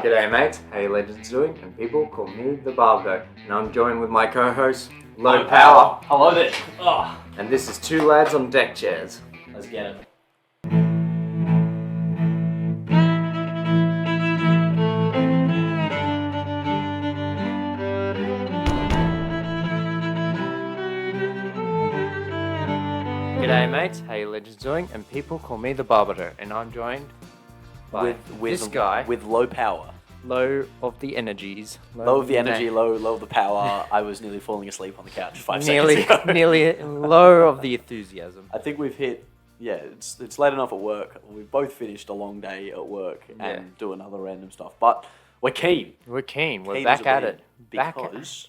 G'day mates, how you legends doing? And people call me the Babadoe, and I'm joined with my co-host, Low Power. Hello there. Oh, And this is Two Lads on Deck Chairs. let's get it. G'day mates, how you legends doing? And people call me the Babadoe, and I'm joined by this guy, with low power. low of the energies. Low of the energy, low of the power. I was nearly falling asleep on the couch 5 Nearly, seconds ago. nearly low of the enthusiasm. I think we've hit. Yeah, it's late enough at work. We've both finished a long day at work and doing other random stuff. But we're keen. We're keen. We're Keen back as a at bee, it. Back at it. because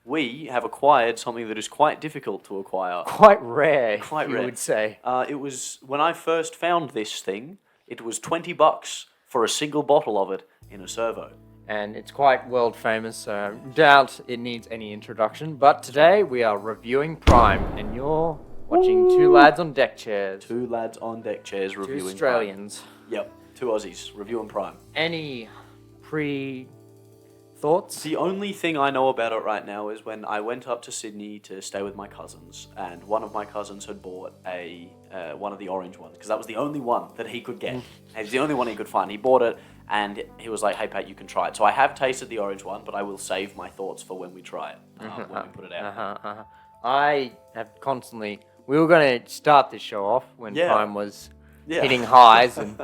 we have acquired something that is quite difficult to acquire. Quite rare, Quite you rare. would say. It was when I first found this thing. It was $20 for a single bottle of it in a servo. And it's quite world famous, so I doubt it needs any introduction. But today we are reviewing Prime, and you're watching Two Lads on Deck Chairs. Two lads on deck chairs Two reviewing Australians. Prime. Yep, two Aussies reviewing Prime. Any thoughts? The only thing I know about it right now is when I went up to Sydney to stay with my cousins, and one of my cousins had bought one of the orange ones, because that was the only one that he could get. It was the only one he could find. He bought it, and he was like, "Hey Pat, you can try it." So I have tasted the orange one, but I will save my thoughts for when we try it, when we put it out. I have constantly... We were going to start this show off when Yeah. Prime was Yeah. hitting highs, and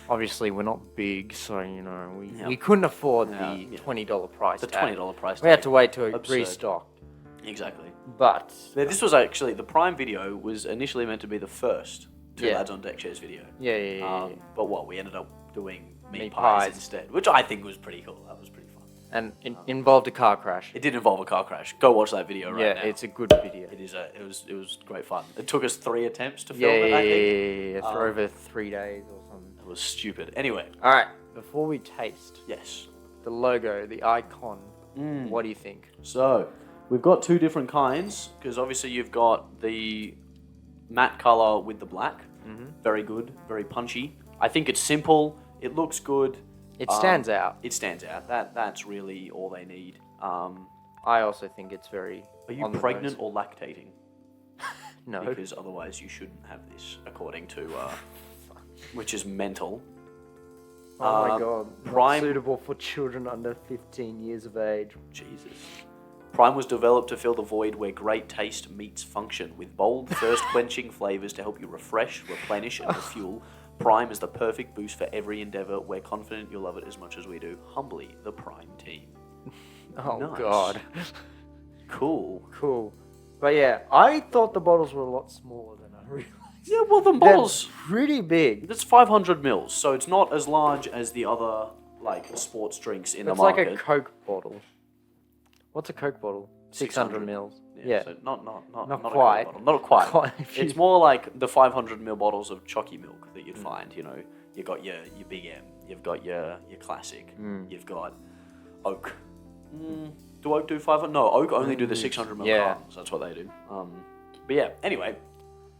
obviously we're not big, so, you know, we couldn't afford the $20 price The tag. $20 price We had tag. to wait till it Absurd. restocked. Exactly. But... This was actually, the Prime video was initially meant to be the first Two Yeah. Lads on Deck Chairs video. Yeah. But what, we ended up doing meat Meat pies pies. instead, which I think was pretty cool. That was pretty fun. And it involved a car crash. It did involve a car crash. Go watch that video right now. It's a good video. It was great fun. It took us 3 attempts to film it, I think. For over 3 days or something. It was stupid. Anyway, All right, before we taste yes. the logo, the icon, what do you think? So, we've got 2 different kinds, because obviously you've got the matte color with the black. Very good, very punchy. I think it's simple. It looks good. It stands out. It stands out. That's really all they need. I also think it's very. Are you on the pregnant nose. or lactating? No. Because otherwise you shouldn't have this, according to, which is mental. Oh my god. Prime- Not suitable for children under 15 years of age. Jesus. Prime was developed to fill the void where great taste meets function, with bold, thirst-quenching flavors to help you refresh, replenish, and refuel. Prime is the perfect boost for every endeavor. We're confident you'll love it as much as we do. Humbly, the Prime team. Oh Nice. god. Cool. Cool. But yeah, I thought the bottles were a lot smaller than I realized. Yeah, well, the bottles... They're pretty big. It's 500 mils, so it's not as large as the other, like, sports drinks in the It's market. like a Coke bottle. What's a Coke bottle? 600 mils. Yeah. So not Not a quite. Coke bottle. Not quite. Quite a few. It's more like the 500 ml bottles of chalky milk that you'd find. You know, you got your Big M, you've got your classic, you've got Oak. Do Oak do 500? No, Oak only do the 600 ml Yeah. cartons. That's what they do. But yeah. Anyway,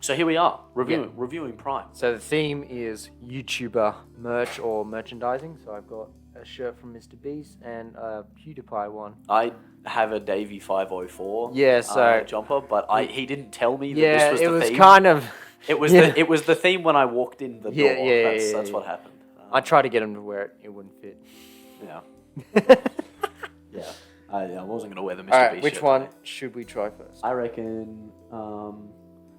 so here we are reviewing Prime. So the theme is YouTuber merch or merchandising. So I've got a shirt from Mr. Beast and a PewDiePie one. I have a Davey 504 Yeah, so- jumper, but he didn't tell me that Yeah, this was the it was theme. kind of... It was Yeah. it was the theme when I walked in the door. Yeah, That's what happened. I tried to get him to wear it. It wouldn't fit. Yeah. Yeah. I wasn't gonna wear the Mr. All right, Beast which shirt one today. should we try first? I reckon.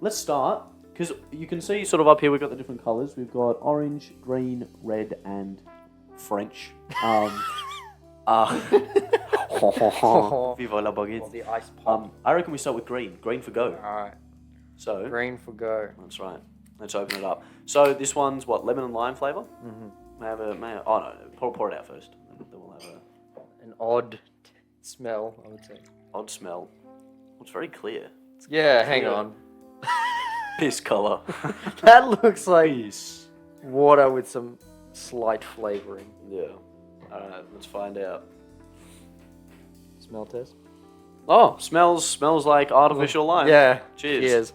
Let's start because you can see sort of up here we've got the different colours. We've got orange, green, red, and French. Viva la Or baguette. the ice pop. I reckon we start with green. Green for go. All right, So green for go. that's right. Let's open it up. So this one's what, lemon and lime flavour? Oh no, pour it out first. Then we'll have An odd smell, I would say. a odd smell. It's very clear. Yeah, hang clear. on. Piss colour. That looks like water with some slight flavoring. Yeah. Alright, let's find out. Smell test. Oh, smells like artificial lime. Yeah. Cheers.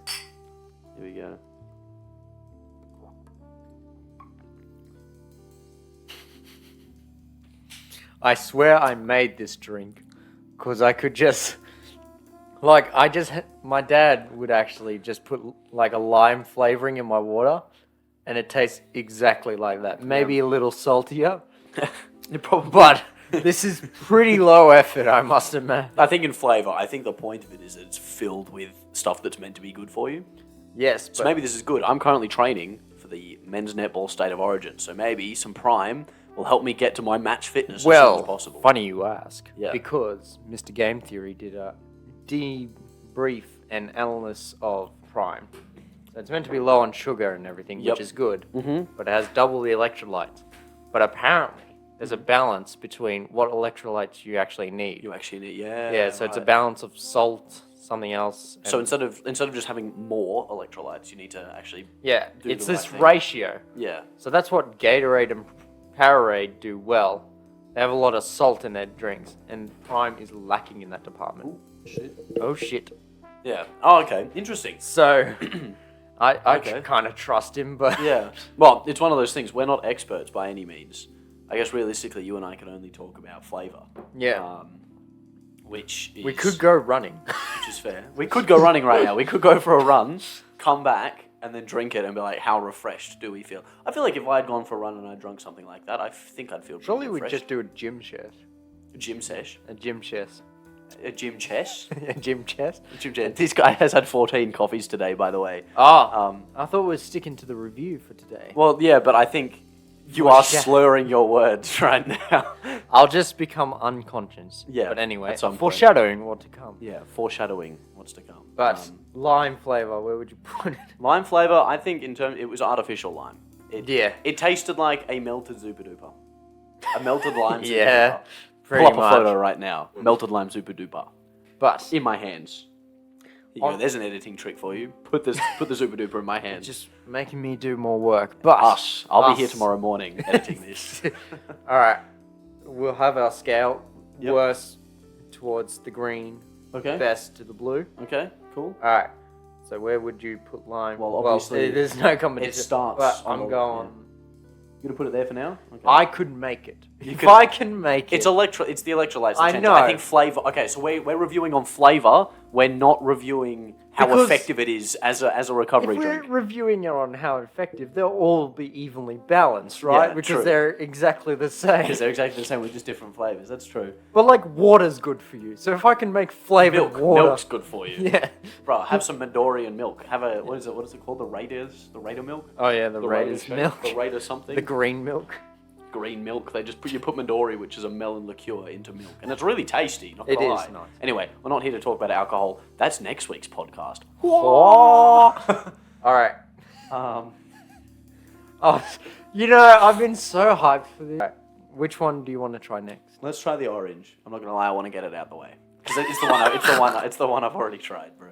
Here we go. I swear I made this drink because I could just, my dad would actually just put like a lime flavoring in my water, and it tastes exactly like that. Maybe a little saltier, but this is pretty low effort, I must admit. I think in flavour, I think the point of it is that it's filled with stuff that's meant to be good for you. Yes, So maybe this is good. I'm currently training for the men's netball state of origin, so maybe some Prime will help me get to my match fitness as soon as possible. Funny you ask, Yeah. because Mr. Game Theory did a debrief and analysis of Prime. So it's meant to be low on sugar and everything, Yep. which is good, but it has double the electrolytes. But apparently, there's a balance between what electrolytes you actually need. You actually need, yeah. Yeah, so it's a right. balance of salt, something else. So and- instead of just having more electrolytes, you need to actually yeah, do it's the this right thing. ratio. yeah. So that's what Gatorade and Powerade do well. They have a lot of salt in their drinks, and Prime is lacking in that department. Shit. Oh shit. Yeah. Oh, okay. Interesting. So, I Okay. kind of trust him, but Yeah. Well, it's one of those things. We're not experts by any means. I guess realistically, you and I can only talk about flavour. yeah, Which is, we could go running. which is fair. We could go running right now. We could go for a run, come back, and then drink it and be like, how refreshed do we feel? I feel like if I had gone for a run and I drunk something like that, I think I'd feel pretty Surely we'd refreshed. just do a gym chest. Gym sesh. A gym chest. A gym chess. A gym chest. Gym chess. This guy has had 14 coffees today, by the way. Oh, I thought we were sticking to the review for today. Well, yeah, but I think you are slurring your words right now. I'll just become unconscious. Yeah, But anyway, at some point. foreshadowing what to come. Yeah, foreshadowing what's to come. But lime flavor, where would you put it? Lime flavor, I think it was artificial lime. Yeah. It tasted like a melted Super Duper. A melted lime Super Yeah, Duper. pretty Pull up much. a photo right now. Melted lime Super Duper. But In my hands. Here you go. There's an editing trick for you. Put the Super Duper in my hands. just making me do more work. But us. I'll be here Us. tomorrow morning editing this. All right, we'll have our scale. Yep. Worst towards the green, Okay. best to the blue. Okay. Cool. All right. So where would you put lime? Well, obviously, there's no competition. it starts But on I'm the- going. You gonna put it there for now? Okay. I could make it. If could- I can make it. It's the electrolytes. that I change it. know. I think flavor. Okay, so we're reviewing on flavor. We're not reviewing how Because effective it is as a if recovery we're drink. reviewing it on how effective, they'll all be evenly balanced, right? Yeah, because true. they're exactly the same. Because they're exactly the same with just different flavors. That's true. But like water's good for you. So if I can make flavored water, Milk's good for you. yeah. Bro, have some Mandorian milk. Have a what is it called? The Raider milk. Oh yeah, the Raiders shake? milk, The Raider something. the green milk. Green milk. They just put Midori, which is a melon liqueur, into milk, and it's really tasty. Not It gonna is lie. nice. Anyway, we're not here to talk about alcohol. That's next week's podcast. All right. Um, Oh, you know, I've been so hyped for this. Right, which one do you want to try next? let's try the orange. I'm not gonna lie. I want to get it out the way because it's the one. It's the one I've already tried, bro.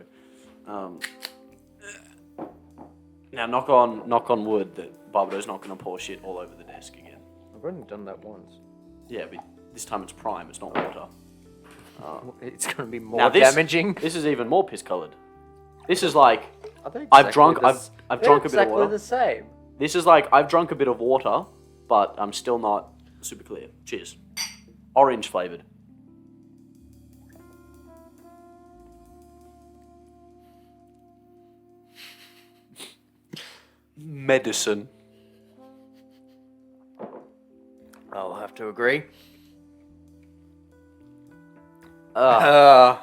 Now, knock on wood that Babadoe's not gonna pour shit all over the desk again. I've only done that once. Yeah, but this time it's prime. It's not water. It's going to be more Now this damaging. This is even more piss coloured. This is like Are they I've exactly drunk- the I've- I've they're drunk a bit of exactly water. the same. this is like I've drunk a bit of water, but I'm still not super clear. Cheers. Orange flavored. Medicine. I'll have to agree. Yeah.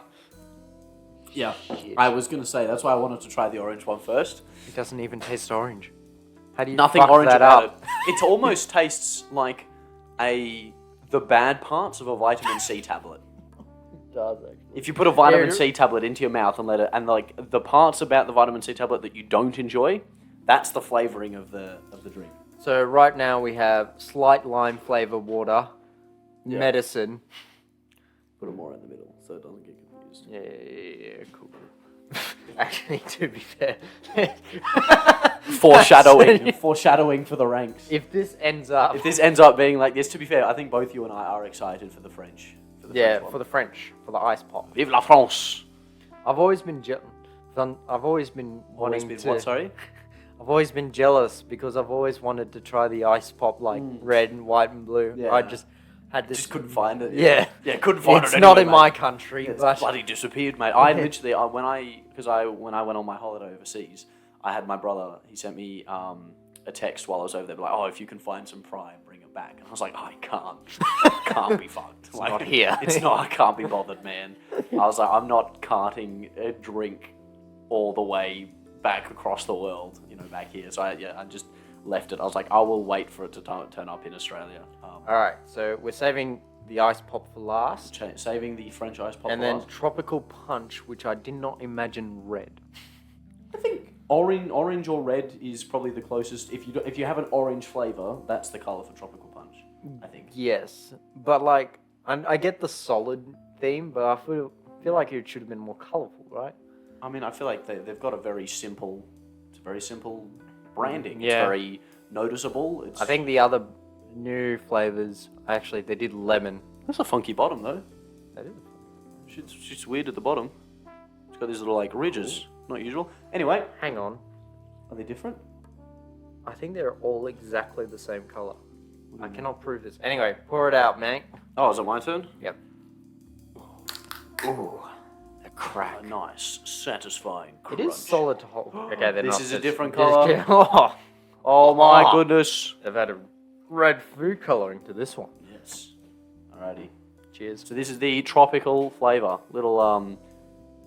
Shit. I was gonna say that's why I wanted to try the orange one first. It doesn't even taste orange. How do you Nothing fuck orange that about up? it. It almost tastes like the bad parts of a vitamin C tablet. It does actually. If you put a vitamin Yeah. C tablet into your mouth and let it, and like the parts about the vitamin C tablet that you don't enjoy, that's the flavoring of the drink. So right now we have slight lime flavor water, Yeah. medicine. Put it more in the middle so it doesn't get confused. Yeah, cool. Actually, to be fair, Foreshadowing for the ranks. if this ends up, If this ends up being like this, to be fair, I think both you and I are excited for the French. For the French one. for the French, for the ice pop. Vive la France! I've always been I've always been Always wanting been to. what? Sorry. I've always been jealous because I've always wanted to try the ice pop like red and white and blue. Yeah. I just had this. Just couldn't find it. Yeah. Yeah, couldn't find it It's not in anywhere, my mate. country, It's but bloody disappeared, mate. I literally, when I went on my holiday overseas, I had my brother. He sent me a text while I was over there, like, oh, if you can find some prime, bring it back. And I was like, I can't be fucked. It's not here. It's not. I can't be bothered, man. I was like, I'm not carting a drink all the way back across the world, back here. So I just left it. I was like, I will wait for it to turn up in Australia. all right. So we're saving the ice pop for last, Saving the French ice pop. and for then last. tropical punch, which I did not imagine red. I think orange or red is probably the closest. If you have an orange flavor, that's the color for tropical punch. I think. Yes, but like I get the solid theme, but I feel like it should have been more colorful, right? I mean, I feel like they've got a very simple branding. Yeah. It's very noticeable. I think the other new flavors, actually, they did lemon. That's a funky bottom though. That is. Shit's weird at the bottom. It's got these little like ridges. Not usual. Anyway, Hang on. are they different? I think they're all exactly the same color. I cannot prove this. Anyway, pour it out, mate. Oh, is it my turn? Yep. Ooh, the crack. A nice, satisfying crunch. It is solid to hold. Okay, they're This not. is a just- different just colour. kidding. Oh, Oh my Oh. goodness. they've added red food coloring to this one. Yes. Alrighty. Cheers. So this is the tropical flavor. Little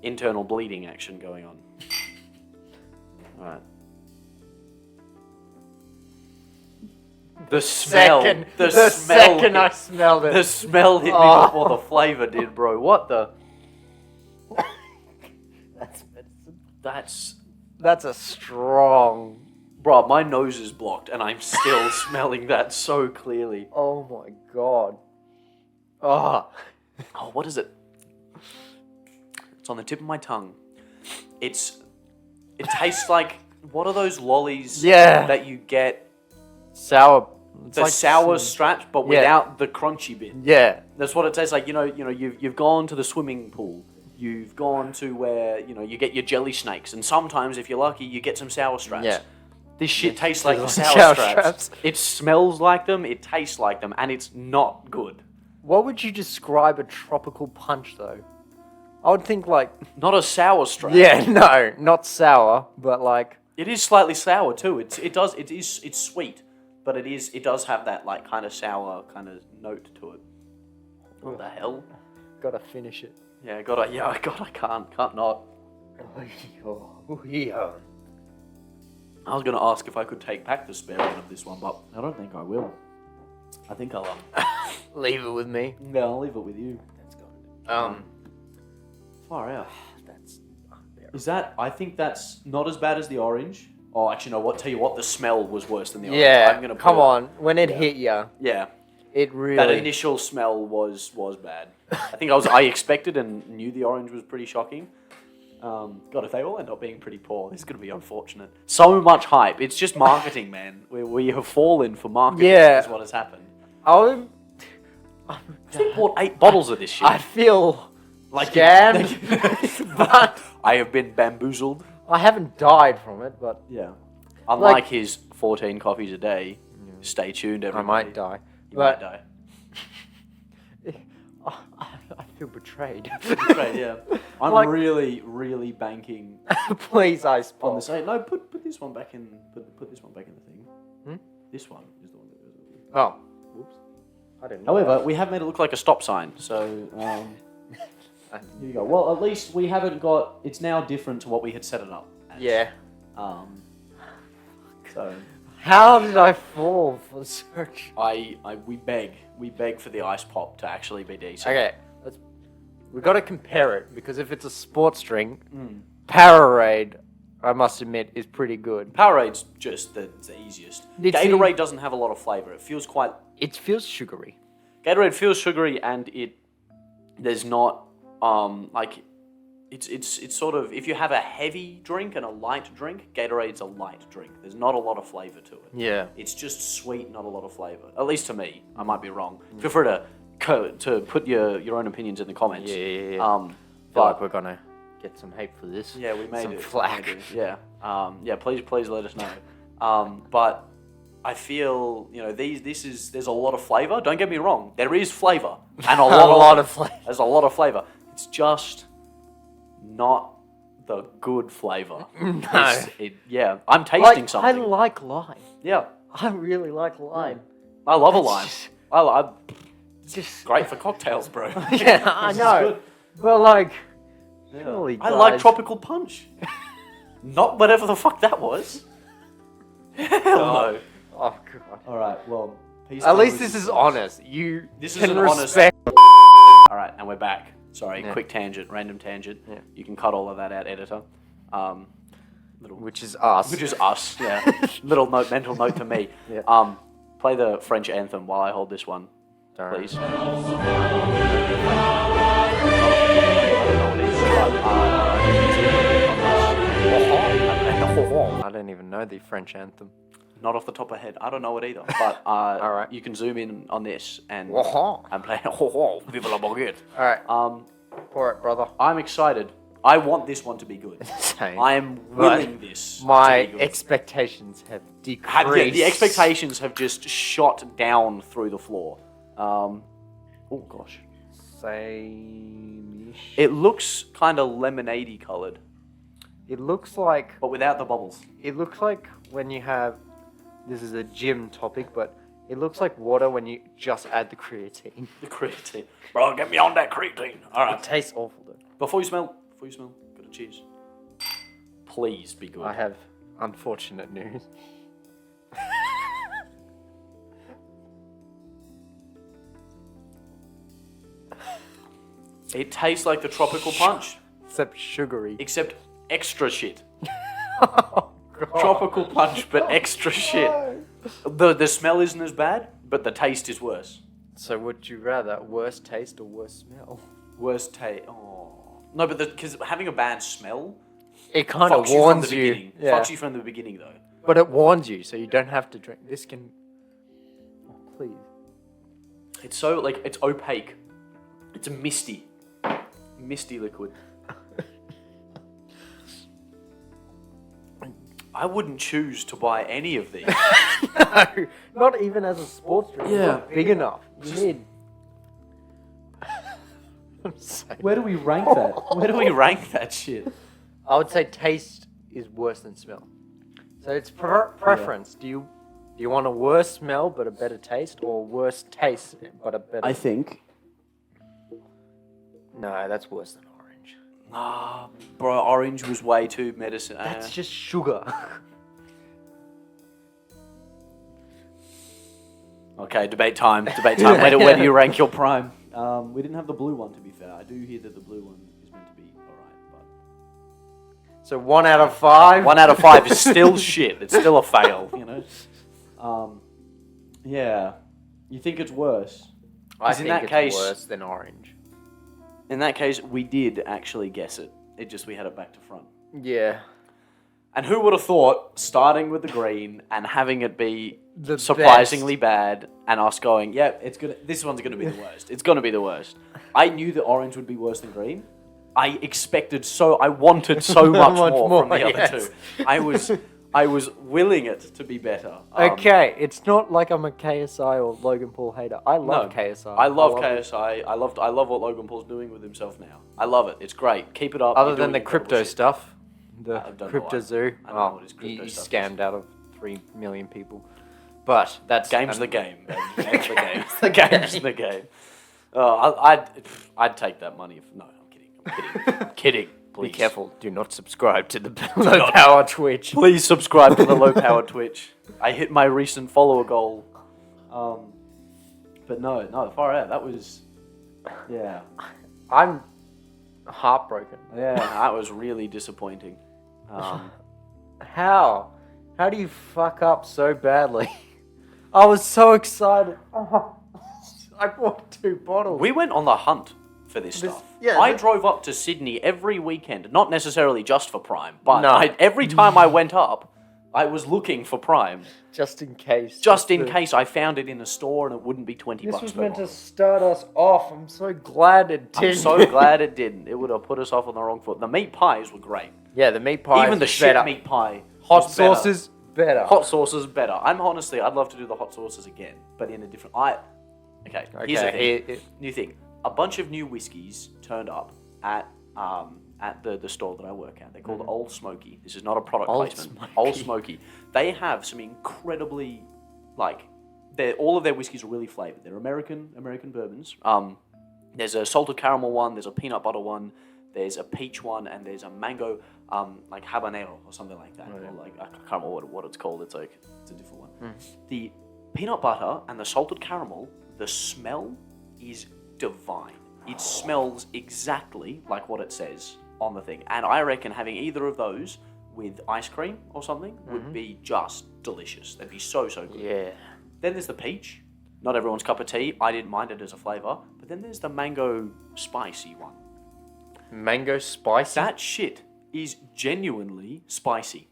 internal bleeding action going on. Alright. The smell. The smell. second I smelled it. The smell hit me Oh. before the flavor did, bro. What the? That's medicine. That's a strong. bro. My nose is blocked, and I'm still smelling that so clearly. Oh my god. Oh. Oh, what is it? It's on the tip of my tongue. It tastes like, what are those lollies Yeah. that you get? Sour. It's The like sour some- straps, but Yeah. without the crunchy bit. Yeah. That's what it tastes like. You've gone to the swimming pool. You've gone to where you get your jelly snakes, and sometimes, if you're lucky, you get some sour straps. Yeah. This shit Yeah, tastes like the like sour sour straps. straps. It smells like them. It tastes like them, and it's not good. What would you describe a tropical punch though? I would think like. Not a sour strap. Yeah, no, not sour, but like. It is slightly sour too. It's sweet, but it does have that like kind of sour kind of note to it. What the hell? Gotta finish it. Yeah, I can't not. I was gonna ask if I could take back the spare one of this one, but I don't think I will. I think I'll Leave it with me. yeah, I'll leave it with you. That's gone. Far out. That's. Is that? I think that's not as bad as the orange. Oh, actually, no. Tell you what, the smell was worse than the orange. Yeah. I'm gonna put Come it- on, when it hit ya, Yeah. it really. That initial smell was bad. I think I expected and knew the orange was pretty shocking. God, if they all end up being pretty poor, this is going to be unfortunate. So much hype. It's just marketing, man. We have fallen for marketing. Yeah. Is what has happened. I'm. We bought 8 bottles of this shit. I feel Like scammed, but I have been bamboozled. I haven't died from it. But Yeah. Unlike Like- his 14 coffees a day. Stay tuned, I everybody. might die. You but might die. I feel betrayed. Right, yeah. I'm Like- really, really banking Please, ice on pop. the say. No, put this one back in. Put this one back in the thing. Hmm? This one is the one that goes with you. Oh, whoops. I didn't know. However, we have made it look like a stop sign. So here you go. Well, at least we haven't got. It's now different to what we had set it up as. Yeah. So How did I fall for search? we beg for the ice pop to actually be decent. Okay, we got to compare it because if it's a sports drink, Powerade, I must admit, is pretty good. Powerade's just the easiest. It's Gatorade doesn't have a lot of flavor. It feels quite. It feels sugary. Gatorade feels sugary, and there's not like it's sort of, if you have a heavy drink and a light drink, Gatorade's a light drink. There's not a lot of flavor to it. Yeah. It's just sweet, not a lot of flavor. At least to me. I might be wrong. Feel free to put your own opinions in the comments. Yeah. Um, Feel but like we're gonna get some hate for this. yeah, we made some it. flack. Maybe. Yeah. Yeah. Please let us know. But I feel, there's a lot of flavor. Don't get me wrong. There is flavor. And a lot of flavor. There's a lot of flavor. It's just not the good flavor. No. I'm tasting I something. like lime. Yeah. I really like lime. I love a lime. I Just great for cocktails, bro. yeah, I know. But like, surely I like guys- tropical punch. Not whatever the fuck that was. Hell no. Oh god. All right, well, peace. At least this is honest. This can is an honest. respect. All right, and we're back. Sorry, Yeah. quick tangent, random tangent. Yeah. You can cut all of that out, editor. Which is us. Which is us. Yeah. Mental note to me. Yeah. Play the French anthem while I hold this one, Don't. please. I don't even know the French anthem. Not off the top of my head. I don't know it either. But Alright. you can zoom in on this and All I'm playing Viva la Baguette. right. Pour it, brother. I'm excited. I want this one to be good. Same. I am But willing this My to be good. expectations have decreased. The expectations have just shot down through the floor. Oh gosh. Same-ish. It looks kind of lemonade-y coloured, It looks like but without the bubbles. when you have. This is a gym topic, but it looks like water when you just add the creatine. The creatine. Bro, get me on that creatine. All It right. tastes awful though. Before you smell, got a cheers. Please be good. I have unfortunate news. It tastes like the tropical punch, Except sugary. except extra shit. Oh, God. Tropical punch, but extra shit. The smell isn't as bad, but the taste is worse. So would you rather worse taste or worse smell? Worst taste. Oh no, but because having a bad smell It kind of fucks you from the warns you. beginning. Yeah. Fucks you from the beginning, though. But it warns you, so you don't have to drink. This can. Oh, please. It's so it's opaque. It's a misty liquid. I wouldn't choose to buy any of these. No, not even as a sports drink. It's Yeah. not big enough. You need. I'm sorry. Where do we rank that? Where do we rank that shit? I would say taste is worse than smell. So it's preference. Do you want a worse smell but a better taste, or worse taste but a better? I think. No, that's worse than orange. Ah, bro, orange was way too medicine. That's just sugar. Okay, debate time. Where do you rank your prime? We didn't have the blue one, to be fair. I do hear that the blue one is meant to be alright, So 1 out of 5. but 1 out of 5 is still shit. It's still a fail, you know. Yeah. You think it's worse? I 'Cause think in that it's case- worse than orange. In that case, we did actually guess it. We had it back to front. Yeah. And who would have thought, starting with the green and having it be The surprisingly bad, and us going, yeah, this one's gonna be the worst. It's gonna be the worst. I knew that orange would be worse than green. I wanted so much, Much more from more, the other yes. two. I was willing it to be better. Okay, it's not like I'm a KSI or Logan Paul hater. I love KSI. I love it. KSI. I love what Logan Paul's doing with himself now. I love it. It's great. Keep it up. Other You're than doing the incredible crypto shit. stuff, the I don't know crypto what- zoo. I don't know what his crypto he stuff is. scammed out of 3 million people. But that's Game's the game. Game's the game. the Game's the game. I'd take that money. No, I'm kidding. I'm kidding. Please. Be careful. Do not subscribe to the Low Power Twitch. Please subscribe to the Low Power Twitch. I hit my recent follower goal. But no, far out. That was, yeah. I'm heartbroken. Yeah, that was really disappointing. How? How do you fuck up so badly? I was so excited. I bought 2 bottles. We went on the hunt for this stuff. I drove up to Sydney every weekend, not necessarily just for Prime, but No. every time I went up, I was looking for Prime. Just in case. Just in case I found it in a store and it wouldn't be 20 This bucks was per meant to bottle. start us off. I'm so glad it I'm didn't. so glad it didn't. It would have put us off on the wrong foot. The meat pies were great. Yeah, the meat pie. Even the shit meat pie. Hot was better. sauces, better. Hot sauces better. I'd love to do the hot sauces again, but in a different. Okay. Here's the thing. New thing. A bunch of new whiskeys turned up at the store that I work at. They're called Old Smoky. This is not a product placement. Old Smoky. They have some incredibly, all of their whiskeys are really flavored. They're American bourbons. There's a salted caramel one. There's a peanut butter one. There's a peach one, and there's a mango, habanero or something like that. Or I can't remember what it's called. It's a different one. The peanut butter and the salted caramel, the smell is divine. It smells exactly like what it says on the thing. And I reckon having either of those with ice cream or something would be just delicious. They'd be so good. Yeah. Then there's the peach. Not everyone's cup of tea. I didn't mind it as a flavour. But then there's the mango spicy one. Mango spicy? That shit is genuinely spicy.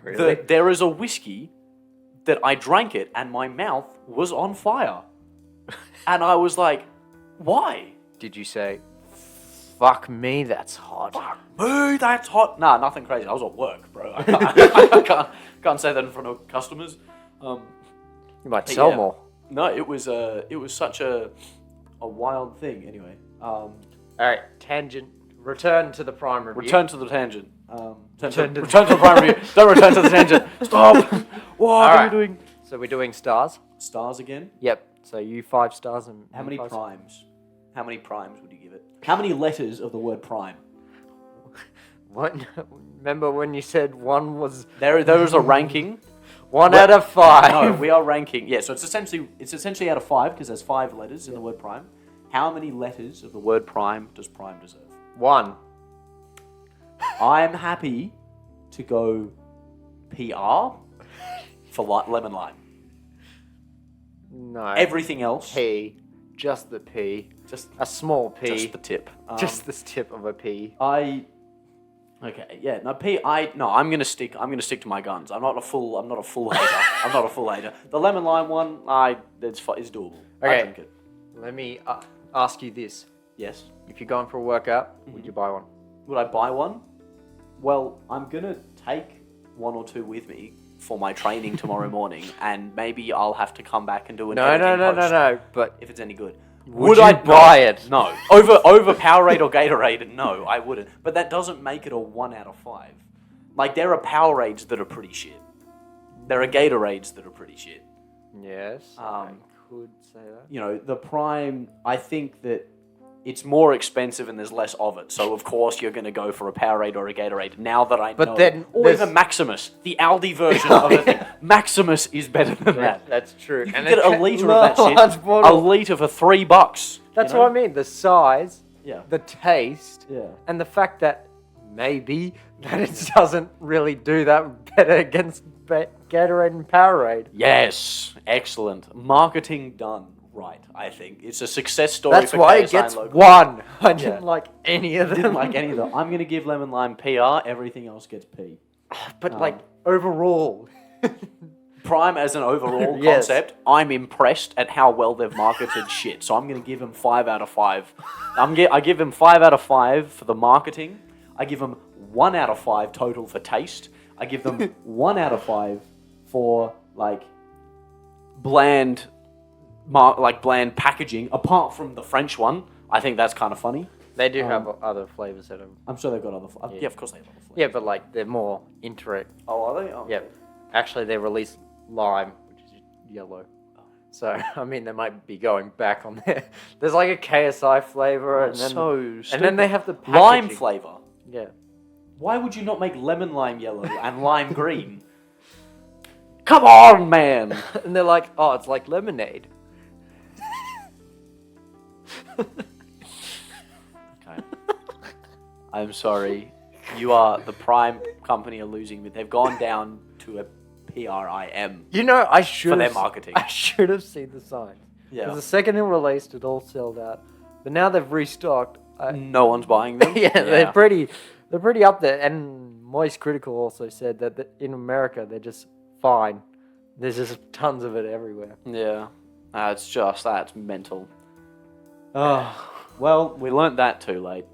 Really? There is a whiskey that I drank it and my mouth was on fire. And I was like, why? Did you say, fuck me, that's hot? Fuck me, that's hot. Nah, nothing crazy. I was at work, bro. I can't say that in front of customers. You might sell more. No, it was such a wild thing. Anyway. Alright, tangent. Return to the prime review. Return to the tangent. Return to the prime review. Don't return to the tangent. Stop. What are you doing? So we're doing stars? Stars again? Yep. So you 5 stars and... How many primes? How many primes would you give it? How many letters of the word prime? What? Remember when you said 1 was... There is a ranking. 1 out of 5. No, we are ranking. Yeah, so it's essentially out of 5 because there's 5 letters in the word prime. How many letters of the word prime does prime deserve? 1. I'm happy to go PR for lemon lime. No. Everything else. P. Just the P. Just a small P. Just the tip. Just this tip of a P. Okay, yeah, no P. I'm gonna stick to my guns. I'm not a full hater. The lemon lime one, is doable. Okay. I drink it. Let me ask you this. Yes. If you're going for a workout, would you buy one? Would I buy one? Well, I'm gonna take 1 or 2 with me for my training tomorrow morning, and maybe I'll have to come back and do an editing post No. But if it's any good. would I buy it? No. Over Powerade or Gatorade, no, I wouldn't. But that doesn't make it a 1 out of 5. Like, there are Powerades that are pretty shit. There are Gatorades that are pretty shit. Yes, I could say that. You know, the Prime, I think that it's more expensive and there's less of it. So, of course, you're going to go for a Powerade or a Gatorade now that I know. But then or even Maximus, the Aldi version of it. Maximus is better than that. That's true. You can get a litre of that shit. A litre for $3. That's what I mean. The size, Yeah. the taste, Yeah. and the fact that maybe that it doesn't really do that better against Gatorade and Powerade. Yes. Excellent. Marketing done right, I think. It's a success story. That's for why KSI it gets logo. 1. I didn't like any of them. Didn't like any of them. I'm going to give Lemon Lime PR. Everything else gets P. But overall. Prime as an overall Yes. concept, I'm impressed at how well they've marketed shit. So I'm going to give them 5 out of 5. I give them 5 out of 5 for the marketing. I give them 1 out of 5 total for taste. I give them 1 out of 5 for bland packaging. Apart from the French one, I think that's kind of funny. They do have other flavors that are... I'm sure they've got other flavors. Yeah, of course they have other flavors. Yeah, but they're more interact. Oh, are they? Oh. Yeah. Actually, they released lime, which is yellow. So, I mean, they might be going back on there. There's a KSI flavor, and then they have the packaging. Lime flavor. Yeah. Why would you not make lemon lime yellow and lime green? Come on, man! And they're like, oh, it's like lemonade. Okay. I'm sorry. The Prime company are losing me. They've gone down to a PRIM I should for their marketing. I should have seen the sign. Yeah. Because the second it released, it all sold out. But now they've restocked. No one's buying them. They're pretty up there. And Moist Critical also said that in America they're just fine. There's just tons of it everywhere. Yeah. That's mental. Oh, well, we learnt that too late.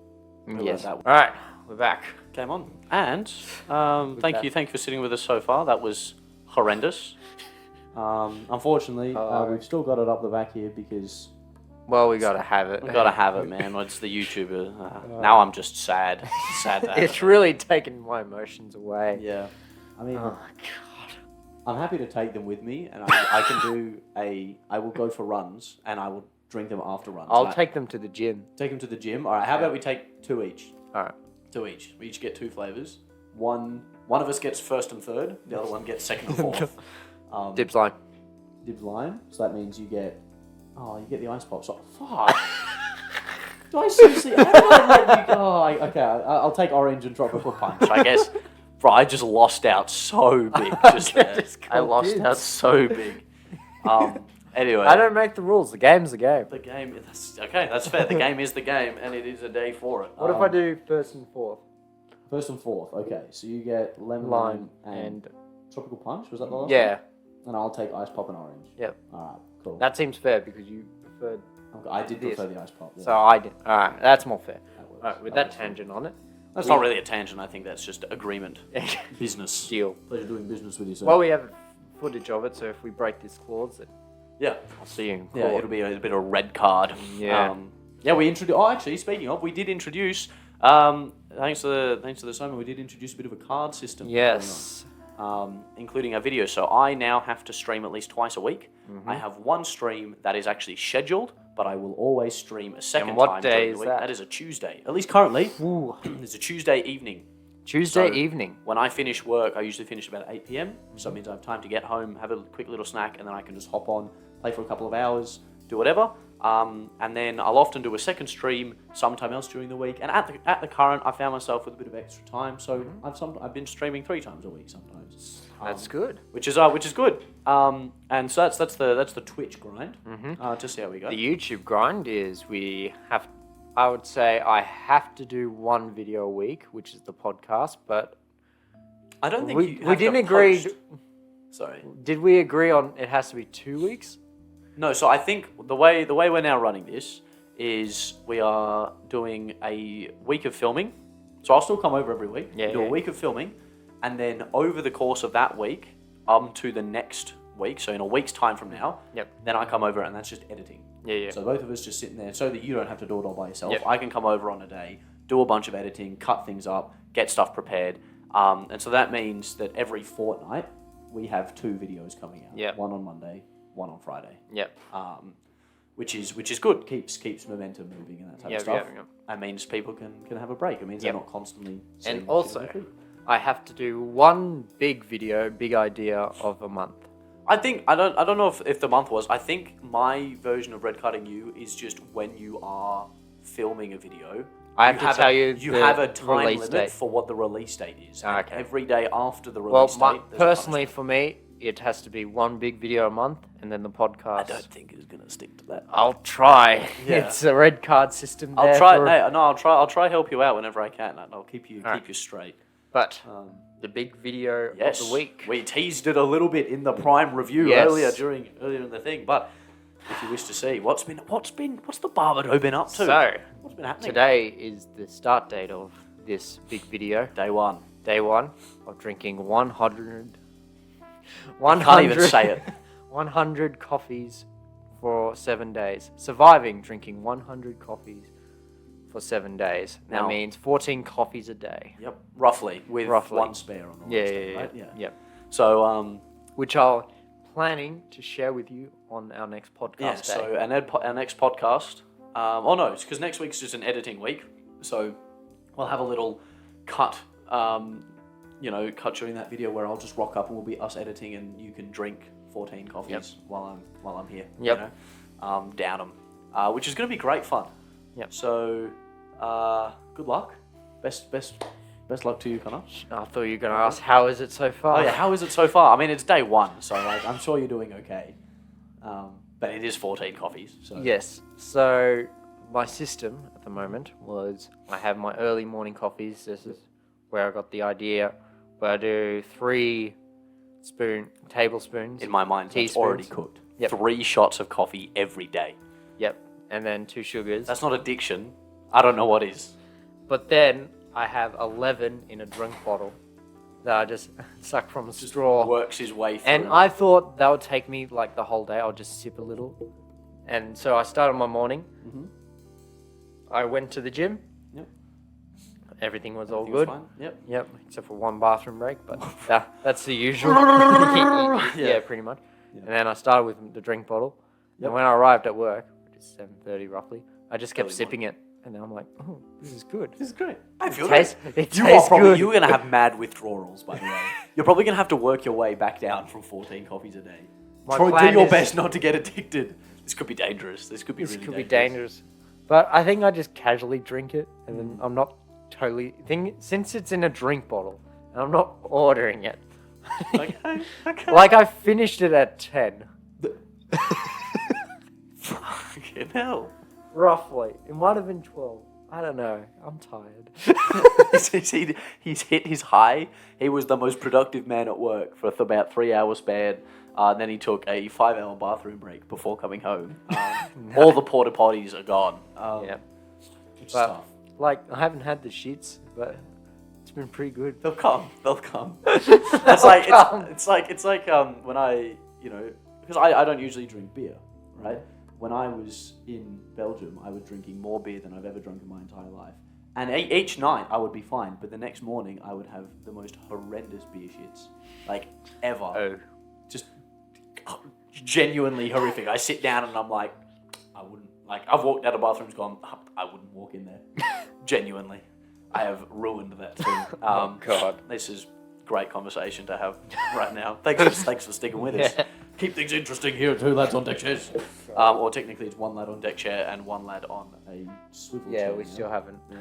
Yes. All right, we're back. Game on. And thank you for sitting with us so far. That was horrendous. Unfortunately, we've still got it up the back here because... Well, we gotta have it. We've got to have it, man. It's the YouTuber. Now I'm just sad. Sad that It's really taken my emotions away. Yeah. I mean, Oh, God. I'm happy to take them with me, and I can do I will go for runs, and I will drink them after runs. I'll take them to the gym. Take them to the gym. All right, how about we take 2 each? All right. 2 each. We each get 2 flavors. One of us gets first and third. The other one gets second and fourth. Dibs line. Dibs line. So that means you get the ice pops. Oh, fuck. Do I seriously? How did I let you go? Okay, I'll take orange and tropical punch. I guess. Bro, I just lost out so big just there. I lost out so big. Anyway. I don't make the rules. The game's the game. The game. That's fair. The game is the game, and it is a day for it. What if I do first and fourth? First and fourth. Okay, so you get lemon Lime and tropical punch. Was that the last Yeah. one? And I'll take ice pop and orange. Yep. All right. Cool. That seems fair because you preferred. Okay, I did prefer the ice pop. Yeah. So I did. All right. That's more fair. That works. All right. With That that works. tangent on it. That's not really a tangent. I think that's just agreement. Business. Deal. Pleasure doing business with you, sir. Well, we have footage of it, so if we break this clause, then yeah. I'll see you in court. Yeah, it'll be a bit of a red card. Yeah. We introduced. Oh, actually, speaking of, we did introduce. Thanks to the Simon, we did introduce a bit of a card system. Yes. Including our video. So I now have to stream at least twice a week. I have one stream that is actually scheduled, but I will always stream a second And what time day during the is week. that? That is a Tuesday. At least currently, Ooh. it's a Tuesday evening. Tuesday So- evening. When I finish work, I usually finish about 8 p.m. So it means I have time to get home, have a quick little snack, and then I can just hop on, play for a couple of hours, do whatever. And then I'll often do a second stream sometime else during the week. And at the current, I found myself with a bit of extra time, so I've been streaming 3 times a week sometimes. That's good. Which is good. And so that's the Twitch grind. To see how we go. The YouTube grind is I would say I have to do 1 video a week, which is the podcast, but I don't think we you have didn't to agree. post. Sorry. Did we agree on it has to be 2 weeks? No, so I think the way we're now running this is we are doing a week of filming. So I'll still come over every week. Yeah, do yeah. a week of filming, and then over the course of that week, to the next week. So in a week's time from now, then I come over and that's just editing. Yeah. So both of us just sitting there, so that you don't have to do it all by yourself. Yep. I can come over on a day, do a bunch of editing, cut things up, get stuff prepared, and so that means that every fortnight we have 2 videos coming out. Yep. One on Monday, one on Friday. Yep. Which is good. Keeps momentum moving and that type of stuff. Yeah. It means people can have a break. It means they're not constantly. And also, I have to do 1 big video, big idea of a month. I think I don't know if the month was. I think my version of red carding you is just when you are filming a video. I have to tell you you the have a time release limit date. for what the release date is. And Okay. every day after the Well, release date. there's a personally punishment. for me, it has to be 1 big video a month, and then the podcast. I don't think it's gonna stick to that. I'll try. Yeah. It's a red card system. I'll there try. for- I'll try help you out whenever I can. And I'll keep you straight. But the big video Yes, of the week. we teased it a little bit in the Prime review Yes. earlier in the thing. But if you wish to see what's the Babadoe been up to? So What's been happening? today is the start date of this big video. Day 1. Day 1 of drinking 100. Can't even say it. 100 coffees for 7 days. Surviving drinking 100 coffees for 7 days. That Now- means 14 coffees a day. Yep, roughly with Roughly. 1 spare on the last day, right? Yeah. So Which I'll planning to share with you on our next podcast yeah. day. So our next podcast. It's because next week's just an editing week. So we'll have a little cut. Cut during that video where I'll just rock up and we'll be us editing and you can drink 14 coffees while I'm here. Yep. Down them, which is going to be great fun. Yep. So, good luck. Best luck to you, Connor. I thought you were going to ask, how is it so far? Oh yeah, how is it so far? I mean, it's day 1, so I'm sure you're doing okay. But it is 14 coffees. So. Yes. So my system at the moment was I have my early morning coffees. This is where I got the idea. Where I do 3 tablespoons. In my mind, it's Teaspoons. already cooked. Yep. 3 shots of coffee every day. Yep. And then 2 sugars. That's not addiction. I don't know what is. But then I have 11 in a drink bottle that I just suck from a straw. Works his way through. And I thought that would take me like the whole day. I'll just sip a little. And so I started my morning. Mhm. I went to the gym. Yep. Everything was all Everything was good. fine. Yep. Yep, except for one bathroom break, but that's the usual. yeah, Yeah. pretty much. Yeah. And then I started with the drink bottle. Yep. And when I arrived at work, which is 7:30 roughly, I just kept Early sipping it. And then I'm like, oh, this is good. This is great. I feel It you tastes good. You're going to have mad withdrawals, by the way. You're probably going to have to work your way back down from 14 coffees a day. My Do plan your is- best not to get addicted. This could be dangerous. This could be This really could be dangerous. But I think I just casually drink it, and then I'm not totally... Since it's in a drink bottle, and I'm not ordering it. Okay. Like, I finished it at 10. Fucking hell. Roughly. It might have been 12. I don't know. I'm tired. He's hit his high. He was the most productive man at work for about 3 hours span. Then he took a 5-hour bathroom break before coming home. All the porta potties are gone. Yeah. Which is But, tough. like, I haven't had the shits, but it's been pretty good. They'll come. They'll come. It's like it's like when I because I don't usually drink beer, right? When I was in Belgium, I was drinking more beer than I've ever drunk in my entire life. And each night I would be fine, but the next morning I would have the most horrendous beer shits, like ever. Oh. Just genuinely horrific. I sit down and I'm like, I wouldn't, like, I've walked out of bathrooms gone, I wouldn't walk in there. Genuinely. I have ruined that thing. Oh, God. This is great conversation to have right now. Thanks for sticking with us. Yeah. Keep things interesting here at Two Lads on Deck Chairs. Or technically it's one lad on deck chair and one lad on a swivel chair. Yeah, we still haven't. Yeah.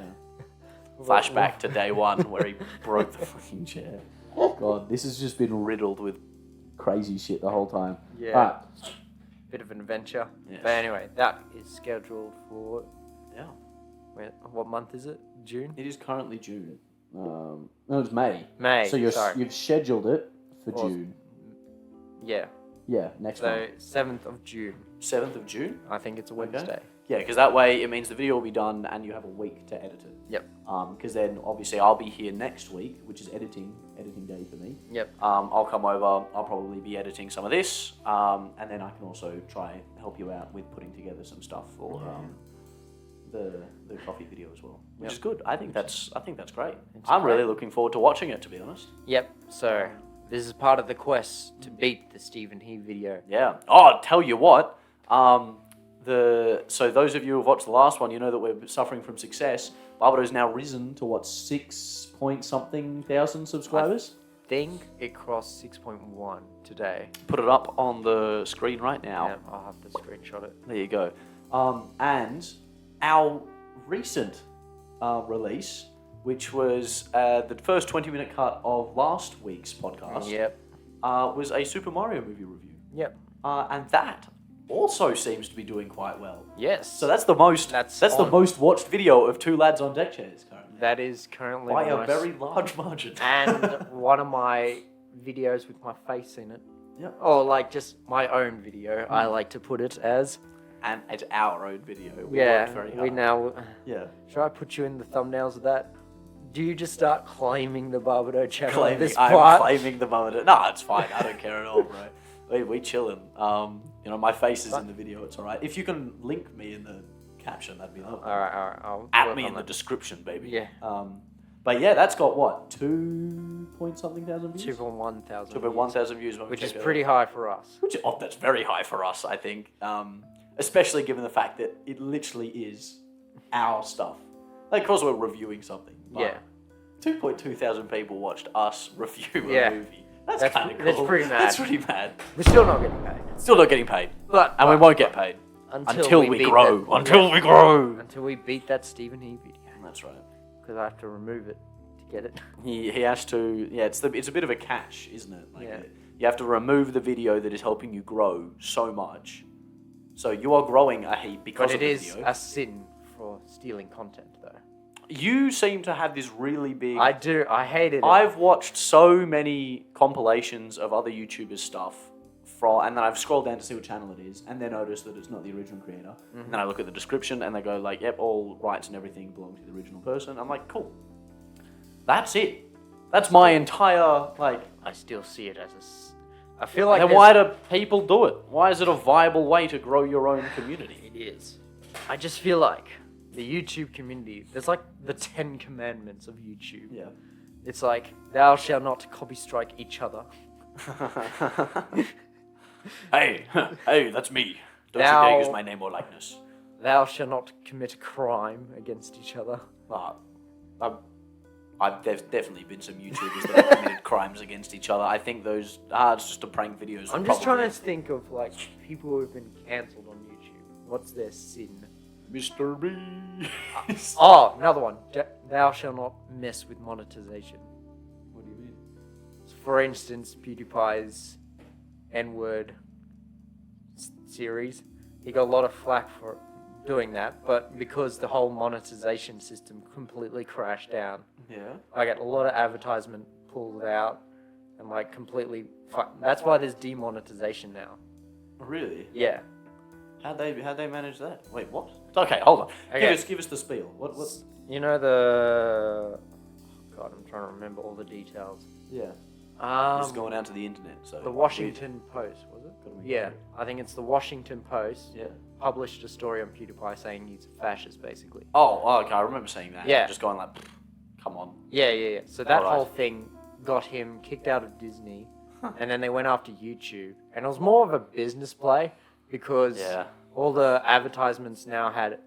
Flashback to day one where he broke the fucking chair. God, this has just been riddled with crazy shit the whole time. Yeah. Right. Bit of an adventure. Yes. But anyway, that is scheduled for... Yeah. What month is it? June? It is currently June. No, it's May. May, So sorry. you've scheduled it for Well, June. Yeah. Yeah, next month. So, 7th of June. 7th of June? I think it's a Wednesday. Yeah, because that way it means the video will be done and you have a week to edit it. Yep. Because then obviously I'll be here next week, which is editing day for me. Yep. I'll come over. I'll probably be editing some of this, and then I can also try and help you out with putting together some stuff for the coffee video as well, which is good. I think that's great. I'm really looking forward to watching it, to be honest. Yep. So, this is part of the quest to beat the Stephen He video. Yeah. Oh, I'll tell you what. So those of you who've watched the last one, you know that we're suffering from success. Babadoe's now risen to what, 6-point-something thousand subscribers? I think it crossed 6.1 today. Put it up on the screen right now. Yeah, I'll have to screenshot it. There you go. And our recent release, which was the first 20-minute cut of last week's podcast, Yep. was a Super Mario movie review. Yep. And that also seems to be doing quite well. Yes. So that's the most the most watched video of Two Lads on Deck Chairs currently. That is currently By the a most- very large margin. and one of my videos with my face in it. Yep. Or like just my own video, I like to put it as. And it's our own video. We Yeah, worked very hard. we now... Yeah. Should I put you in the thumbnails of that? Do you just start claiming the Babadoe channel at this I'm part? claiming the moment. No, it's fine. I don't care at all, bro. We chilling. My face is in the video. It's all right. If you can link me in the caption, that'd be lovely. All right. I'll At work me on in the that. description, baby. Yeah. But yeah, that's got what, 2-point-something thousand views? 2.1,000 2.1,000 views. which is pretty high for us. That's very high for us, I think. Especially given the fact that it literally is our stuff. Like, of course, we're reviewing something. But Yeah. 2.2 thousand people watched us review a Yeah. movie. That's That's kind of cool. that's pretty mad. That's pretty mad. We're still not getting paid. Still not getting paid. But And we won't get paid. Until we beat grow. that- Until we grow. Until we beat that Stephen He video. That's right. Because I have to remove it to get it. He has to. Yeah, it's a bit of a catch, isn't it? Like Yeah. You have to remove the video that is helping you grow so much. So you are growing a heap because But of it the is video. a sin for stealing content, though. You seem to have this really big. I do. I hated it. I've watched so many compilations of other YouTubers' stuff, and then I've scrolled down to see what channel it is, and then noticed that it's not the original creator. And then I look at the description, and they go like, "Yep, all rights and everything belong to the original person." I'm like, "Cool, That's it. That's my entire, like... I still see it as I feel like Then why do people do it? Why is it a viable way to grow your own community? it is. I just feel like the YouTube community, there's like the 10 commandments of YouTube. Yeah. It's like, thou shalt not copy strike each other. Hey, that's me. Don't Thou- you dare use my name or likeness. Thou shalt not commit a crime against each other. There's definitely been some YouTubers that have committed crimes against each other. I think those, it's just a prank videos. I'm just trying to think of like people who have been cancelled on YouTube. What's their sin? Mr. B. Oh, another one. Thou shalt not mess with monetization. What do you mean? For instance, PewDiePie's N-word series, he got a lot of flack for doing that, but because the whole monetization system completely crashed down, Yeah. I got a lot of advertisement pulled out and like completely. That's why there's demonetization now. Really? Yeah. How'd they manage that? Wait, what? Okay, hold on. Okay. Give us the spiel. What? You know the. God, I'm trying to remember all the details. Yeah. Just going out to the internet. So The Washington Post, was it? Gotta make Yeah, it. I think it's the Washington Post. Yeah. Published a story on PewDiePie saying he's a fascist, basically. Oh, okay. I remember saying that. Yeah. Just going like, come on. Yeah. So that Alright. whole thing got him kicked out of Disney, and then they went after YouTube, and it was more of a business play because Yeah. all the advertisements now had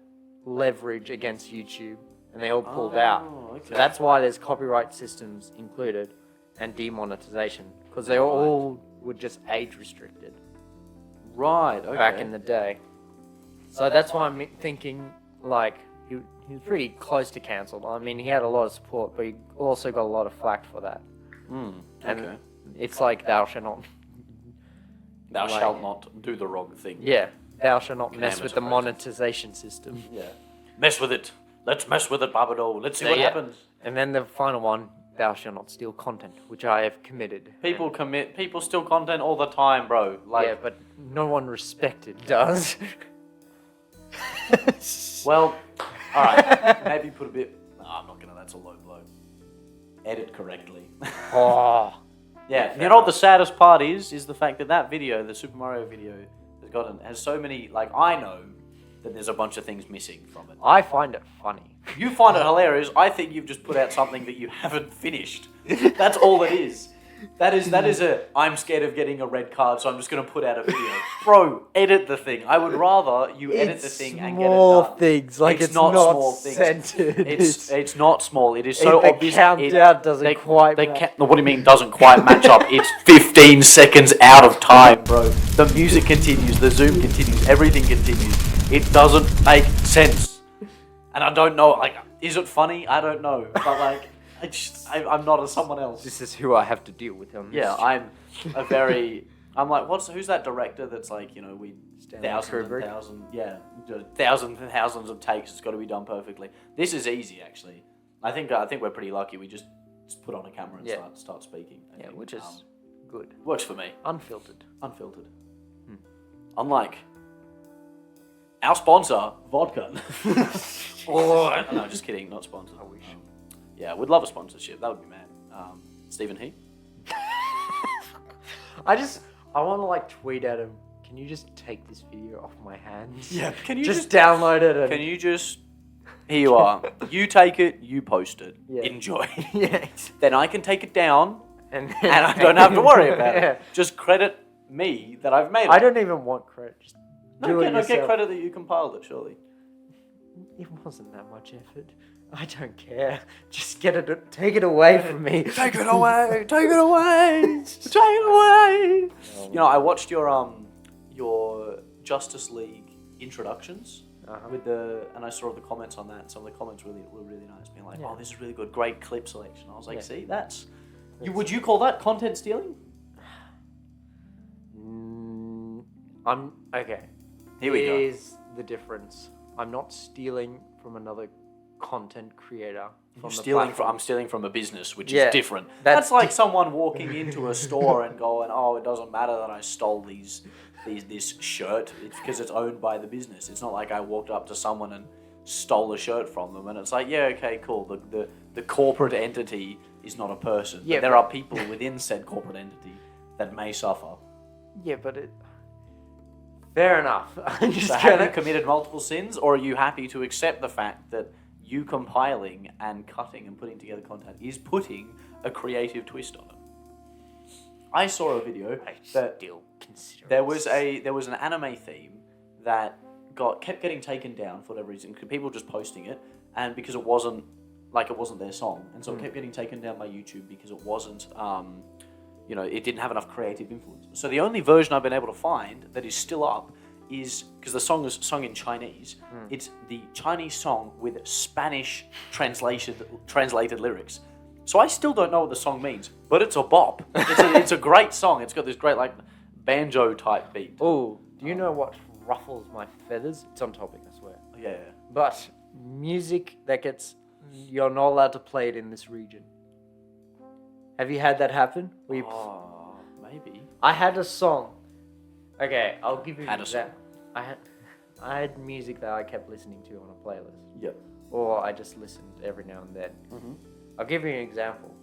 leverage against YouTube, and they all pulled out. Okay. So that's why there's copyright systems included and demonetization, because they all were just age restricted Right. Okay. back in the day. So that's why I'm thinking, like, he was pretty close to cancelled. I mean, he had a lot of support, but he also got a lot of flack for that. Okay. And it's like, thou shalt not. Thou like- shalt not do the wrong thing. Yeah, thou shalt not mess Commandments with the are crazy. monetization system. Yeah. Mess with it. Let's mess with it, Babadoe. Let's see what Yeah. happens. And then the final one, thou shalt not steal content, which I have committed. People steal content all the time, bro. Like, Yeah, but no one respected does. well, all right. Maybe put a bit. No, I'm not gonna. That's a low blow. Edit correctly. Oh. Yeah. You know what the saddest part is the fact that video, the Super Mario video, has so many. Like, I know that there's a bunch of things missing from it. I find it funny. You find it hilarious. I think you've just put out something that you haven't finished. That's all it is. That is I'm scared of getting a red card, so I'm just going to put out a video. Bro, edit the thing. I would rather you edit the thing and get it small done. things, like it's not small things. centered. It's not small. It is so the obvious. countdown doesn't quite match. What do you mean doesn't quite match up? It's 15 seconds out of time, bro. The music continues. The zoom continues. Everything continues. It doesn't make sense. And I don't know, like, is it funny? I don't know. But, like, I'm not someone else. This is who I have to deal with on this. Yeah, I'm like, who's that director that's like, you know, Stanley thousands Kubrick? and thousands and thousands of takes, it's got to be done perfectly. This is easy, actually. I think we're pretty lucky. We just put on a camera and start speaking. Yeah, which is good. Works for me. Unfiltered. Unfiltered. Unlike our sponsor, vodka. No, just kidding. Not sponsored. I wish. Yeah, we'd love a sponsorship. That would be mad. Stephen He. I want to like tweet at him. Can you just take this video off my hands? Yeah. Can you just download it? And... Can you just? Here you are. You take it. You post it. Yeah. Enjoy. Yeah. Then I can take it down, and and I don't have to worry about Yeah. it. Just credit me that I've made it. I don't even want credit. Just do it get yourself. credit that you compiled it. Surely. It wasn't that much effort. I don't care. Just get it. Take it away from me. Take it away! Take it away! Take it away! You know, I watched your Justice League introductions and I saw the comments on that. And some of the comments were really nice, being like, "Oh, this is really good, great clip selection." I was like, "See, that's would you call that content stealing?" I'm okay. Here we go. Here's the difference. I'm not stealing from another content creator. I'm stealing from a business, which Yeah, is different. that's That's like someone walking into a store and going, "Oh, it doesn't matter that I stole this shirt. It's because it's owned by the business." It's not like I walked up to someone and stole a shirt from them, and it's like, yeah, okay, cool. The corporate entity is not a person. Yeah, but there are people within said corporate entity that may suffer. Yeah, but fair enough. I'm just So have you committed multiple sins, or are you happy to accept the fact that you compiling and cutting and putting together content is putting a creative twist on it? I saw a video that there was an anime theme that kept getting taken down for whatever reason. People just posting it, and because it wasn't their song, and so it kept getting taken down by YouTube because it wasn't it didn't have enough creative influence. So the only version I've been able to find that is still up is, because the song is sung in Chinese, it's the Chinese song with Spanish translated lyrics. So I still don't know what the song means, but it's a bop. It's a great song. It's got this great like banjo type beat. Oh, do you know what ruffles my feathers? It's on topic, I swear. Yeah. But music you're not allowed to play it in this region. Have you had that happen? Maybe. I had a song. Okay, I'll give you Had a song. I had music that I kept listening to on a playlist. Yep. Or I just listened every now and then. Mm-hmm. I'll give you an example.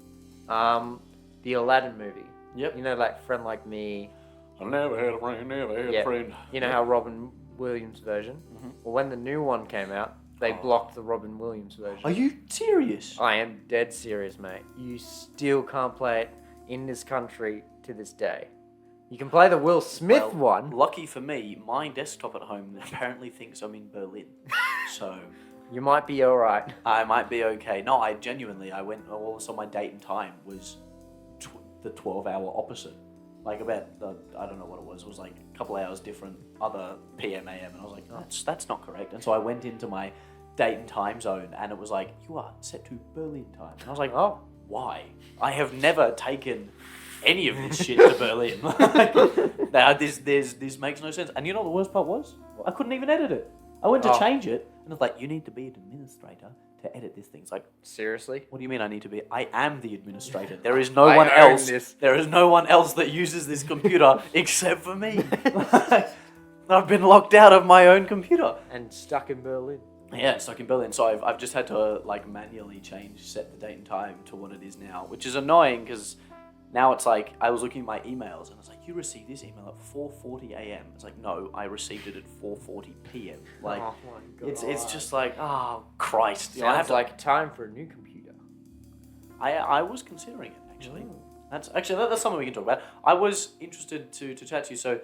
The Aladdin movie. Yep. You know, like Friend Like Me. I never had a friend, never had a friend. You know how Robin Williams version? Mm-hmm. Well, when the new one came out, they blocked the Robin Williams version. Are you serious? I am dead serious, mate. You still can't play it in this country to this day. You can play the Will Smith one. Lucky for me, my desktop at home apparently thinks I'm in Berlin. So You might be alright. I might be okay. No, I went, all of a sudden my date and time was the 12-hour opposite. Like about, I don't know what it was like a couple hours different, other PM, AM, and I was like, that's not correct. And so I went into my date and time zone, and it was like, you are set to Berlin time. And I was like, oh, why? I have never taken any of this shit to Berlin. This makes no sense. And you know what the worst part was? I couldn't even edit it. I went to change it, and it's like, you need to be an administrator to edit this thing. It's like, seriously? what do you mean I need to be? I am the administrator. There is no one else. There is no one else that uses this computer except for me. I've been locked out of my own computer. And stuck in Berlin. Yeah, stuck in Berlin. So I've just had to manually set the date and time to what it is now, which is annoying because now it's like, I was looking at my emails and it's like, you received this email at 4:40 a.m. It's like, no, I received it at 4:40 p.m. Like, oh my God. It's just like, oh Christ. Sounds I have like time for a new computer. I was considering it actually. That's something we can talk about. I was interested to chat to you. So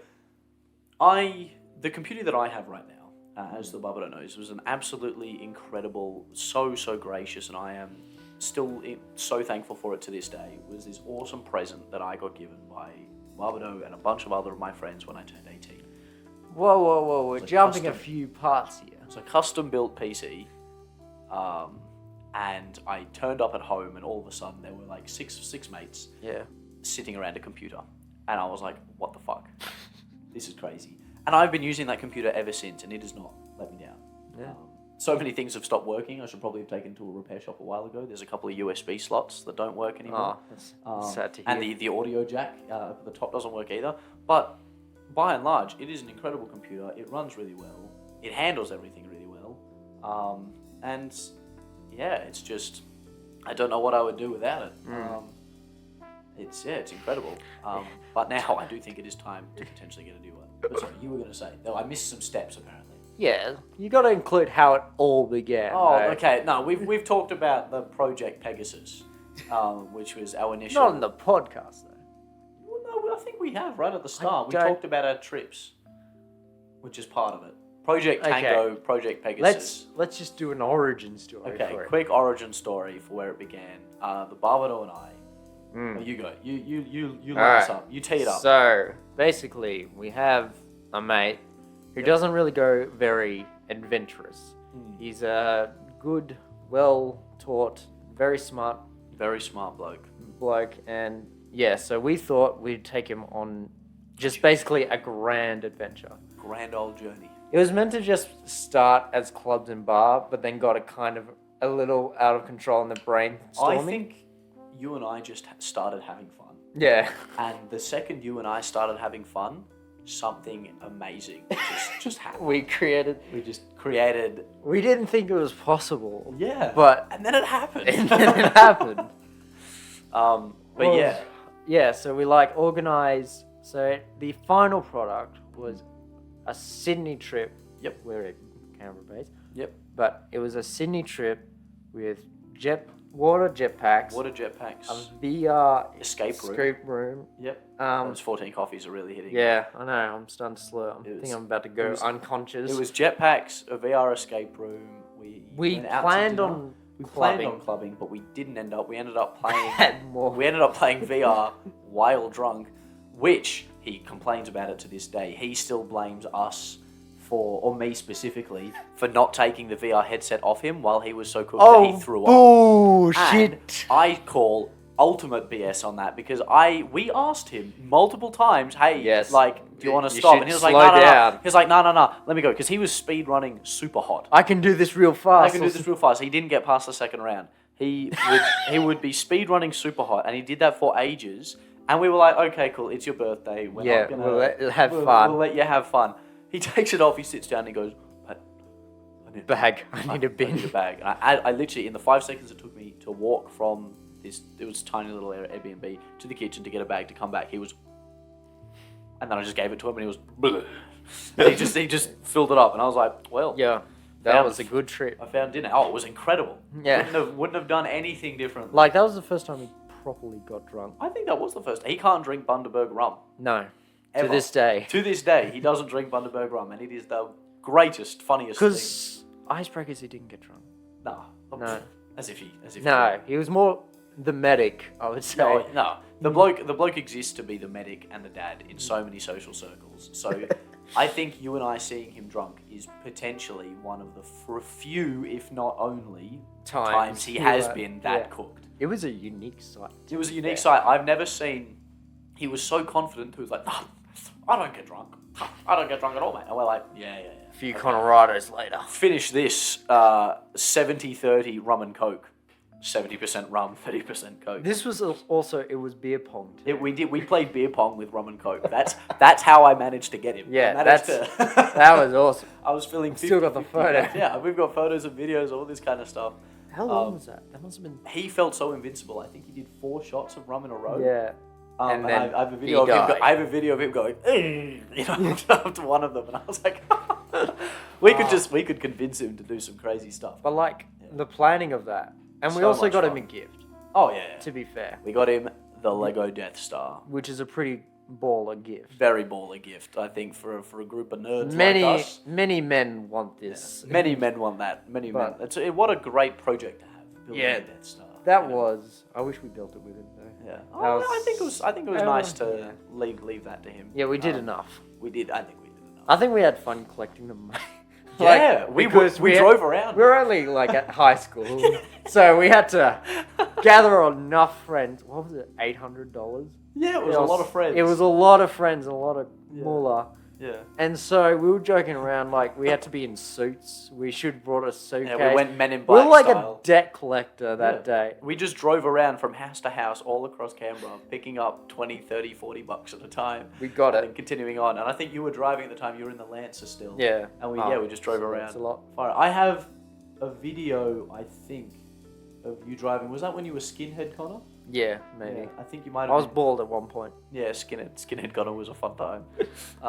the computer that I have right now, as the Babadoe knows, was an absolutely incredible, so gracious, and I am still so thankful for it to this day. It was this awesome present that I got given by Babadoe and a bunch of other of my friends when I turned 18. Whoa, we're jumping a few parts here. It's a custom built PC, and I turned up at home and all of a sudden there were like six mates sitting around a computer, and I was like, what the fuck? This is crazy. And I've been using that computer ever since, and it has not let me down. Yeah. So many things have stopped working. I should probably have taken to a repair shop a while ago. There's a couple of USB slots that don't work anymore. Oh, that's sad to hear. And the audio jack at the top doesn't work either. But by and large, it is an incredible computer. It runs really well. It handles everything really well. And yeah, it's just, I don't know what I would do without it. It's incredible. But now I do think it is time to potentially get a new one. But sorry, you were going to say, though I missed some steps apparently. Yeah, you got to include how it all began. Oh, right? okay. No, we've talked about the Project Pegasus, which was our initial. Not on the podcast though. Well, no, I think we have right at the start. We talked about our trips, which is part of it. Project Tango, Project Pegasus. Let's just do an origin story. Okay, for it. Quick origin story for where it began. The Babadoe and I. Oh, you go. You line us up. You tee it up. So basically, we have a mate who doesn't really go very adventurous. He's a good, well-taught, very smart bloke, and so we thought we'd take him on just basically a grand adventure. Grand old journey. It was meant to just start as clubs and bar, but then got a little out of control in the brainstorming. I think you and I just started having fun. Yeah. And the second you and I started having fun, something amazing just happened. We created. We just created. We didn't think it was possible. Yeah. But and then it happened. and then it happened. But Well, yeah. Yeah, so we like organized. So the final product was a Sydney trip. Yep. We're at Canberra based. Yep. But it was a Sydney trip with water jetpacks, Water jetpacks. a VR Escape room. room. Yep. Um, Those 14 coffees are really hitting. yeah, I know. I'm starting to slur. I It think was- I'm about to go it was- unconscious. It was jetpacks, a VR escape room. We went out to planned dinner. on We planned clubbing. on clubbing, but we didn't end up. We ended up playing. Had more. We ended up playing VR while drunk, which he complains about it to this day. He still blames us for, or me specifically, for not taking the VR headset off him while he was so cooked that he threw up. bullshit! And I call ultimate BS on that because we asked him multiple times, hey, Yes. like, do you want to You stop? should And he was like, slow no, no, no. down. He was like, no, let me go. Because he was speed running super hot. I can do this real fast. I can do this real fast. He didn't get past the second round. He would be speed running super hot, and he did that for ages. And we were like, okay, cool, it's your birthday. We're Yeah, not gonna we'll fun. We'll let you have fun. He takes it off. He sits down and he goes, I need Bag. I need a I bin. need a bag. And I literally, in the 5 seconds it took me to walk from this, it was a tiny little Airbnb, to the kitchen to get a bag to come back, he was, and then I just gave it to him and he was, bleh. And he just filled it up, and I was like, well, Yeah, that Found- was a good trip. I found dinner. Oh, it was incredible. Yeah. Wouldn't have done anything different. Like, that was the first time we properly got drunk. I think that was the first. He can't drink Bundaberg rum. No. Ever. To this day. To this day, he doesn't drink Bundaberg rum, and it is the greatest, funniest thing. Because icebreakers, he didn't get drunk. No. No. As if he. No, he was more the medic, I would say. No. The bloke exists to be the medic and the dad in so many social circles. So I think you and I seeing him drunk is potentially one of the few, if not only, times he has been that cooked. It was a unique sight. It was a unique sight. I've never seen. He was so confident. He was like, "No, I don't get drunk. I don't get drunk at all, mate." And we're like, "Yeah." A few Colorados later. Finish this 70-30 rum and coke. 70% rum, 30% coke. This was also, it was beer pong. too. We played beer pong with rum and coke. That's how I managed to get him. Yeah, I managed that was awesome. I was feeling. Still got the 50-50. photo. Yeah, we've got photos and videos, all this kind of stuff. How long was that? That must have been... He felt so invincible. I think he did 4 shots of rum in a row. Yeah. And then I have a video he of him. died. I have a video of him going, after one of them, and I was like, we could convince him to do some crazy stuff. But like, the planning of that. And we So also much got him fun. a gift, Oh yeah, to be fair. we got him the Lego Death Star. Which is a pretty baller gift. Very baller gift, I think, for a group of nerds like us. Many men want this. Many men want that. Many men. But- What a great project to have. Building Yeah, a Death Star. That you know? was... I wish we built it with him, though. Yeah. That Oh, was- I think it was uh, nice to yeah. leave that to him. Yeah, we did enough. We did. I think we did enough. I think we had fun collecting them. Yeah, we because drove around. We were only like at high school, so we had to gather enough friends. What was it? $800. Yeah, it was a lot of friends. It was a lot of friends and a lot of Yeah. moolah. Yeah. And so we were joking around like we had to be in suits. We should brought a suitcase. Yeah, we went Men in We Black were like style. a debt collector that Yeah. day. We just drove around from house to house all across Canberra, picking up 20, 30, 40 bucks at a time. We got and it. then continuing on. And I think you were driving at the time. You were in the Lancer still. Yeah. And we just drove so around. It's a lot. Fire. I have a video, I think, of you driving. Was that when you were skinhead, Connor? Yeah, maybe. Yeah, I think you might have. I was been. bald at one point. Yeah, skinhead Connor was a fun time.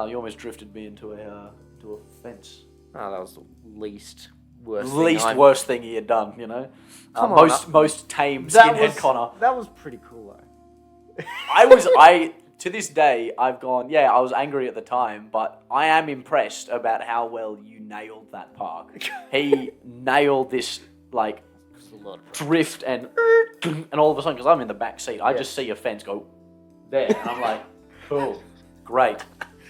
You almost drifted me into a fence. Oh, that was the least worst. Worst thing he had done, you know. Come on, most tame skinhead Connor. That was pretty cool though. I to this day I've gone. Yeah, I was angry at the time, but I am impressed about how well you nailed that park. He nailed this like There's a lot of drift and all of a sudden, because I'm in the back seat, I just see a fence go there, and I'm like, cool, great.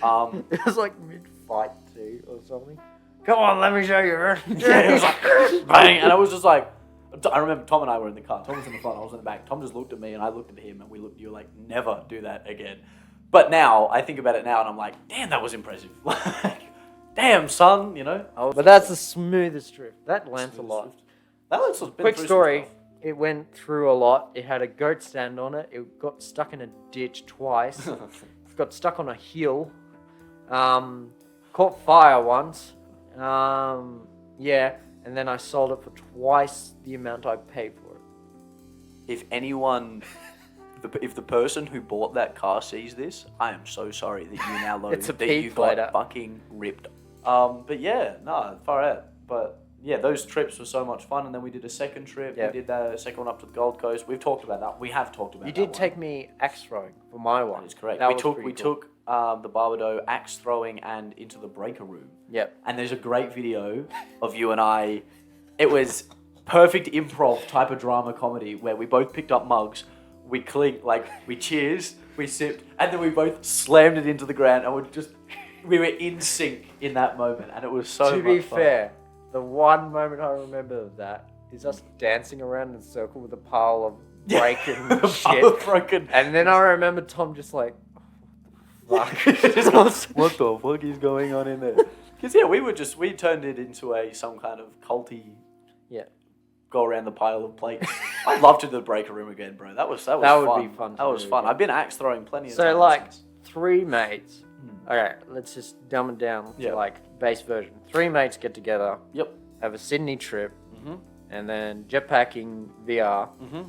It was like mid-fight too, or something. Come on, let me show you. Yeah, it was like bang, and I was just like, I remember Tom and I were in the car. Tom was in the front, I was in the back. Tom just looked at me, and I looked at him, and we looked. You were like, never do that again. But now I think about it now, and I'm like, damn, that was impressive. Like, damn, son, you know. But that's the smoothest drift. That Lancelot. That looks been Quick through some story. stuff. It went through a lot. It had a goat stand on it. It got stuck in a ditch twice. Got stuck on a hill. Caught fire once. Yeah, and then I sold it for twice the amount I paid for it. If anyone, if the person who bought that car sees this, I am so sorry that you now know It's a that you peep got later. fucking ripped. But yeah, no, far out. But yeah, those trips were so much fun, and then we did a second trip. Yeah. We did the second one up to the Gold Coast. We've talked about that. We have talked about You that did one. take me axe throwing for my one. That is correct. That we was took pretty we cool. took the Babadoe axe throwing and into the breaker room. Yep. And there's a great video of you and I. It was perfect improv type of drama comedy where we both picked up mugs, we clinked, like we cheers, we sipped, and then we both slammed it into the ground, and we were in sync in that moment, and it was so To much be fun. fair, the one moment I remember of that is us dancing around in a circle with a pile of breaking The shit. pile of broken. And then I remember Tom just like, fuck. What the fuck is going on in there? Because yeah, we turned it into some kind of culty. Yeah. Go around the pile of plates. I'd love to do the breaker room again, bro. That would That fun. would be fun to That was do fun. again. I've been axe throwing plenty of times. So like since. 3 mates. Okay, let's just dumb it down Yeah. to like base version. 3 mates get together, Yep. have a Sydney trip, Mm-hmm. and then jetpacking VR, Mm-hmm.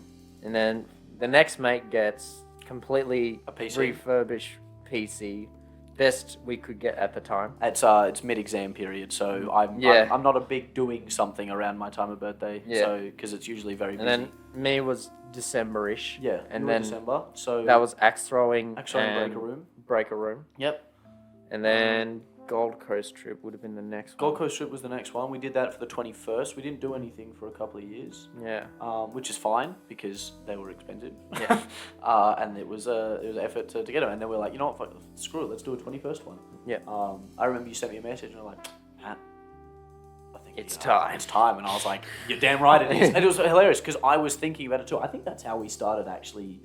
and then the next mate gets completely A PC. refurbished PC, best we could get at the time. It's mid-exam period, so I'm not a big doing something around my time of birthday. Yeah. So because it's usually very busy. And then me was December-ish. yeah, and you were then December. So that was axe throwing, Axe throwing and breaker room. breaker room. Yep. And then Gold Coast trip would have been the next one. Gold Coast trip was the next one. We did that for the 21st. We didn't do anything for a couple of years. Yeah. Which is fine because they were expensive. Yeah. And it was an effort to get them. And then we're like, you know what, fuck, screw it, let's do a 21st one. Yeah. I remember you sent me a message and I'm like, Pat, I think It's time. It's time. And I was like, you're damn right it is. And it was hilarious because I was thinking about it too. I think that's how we started actually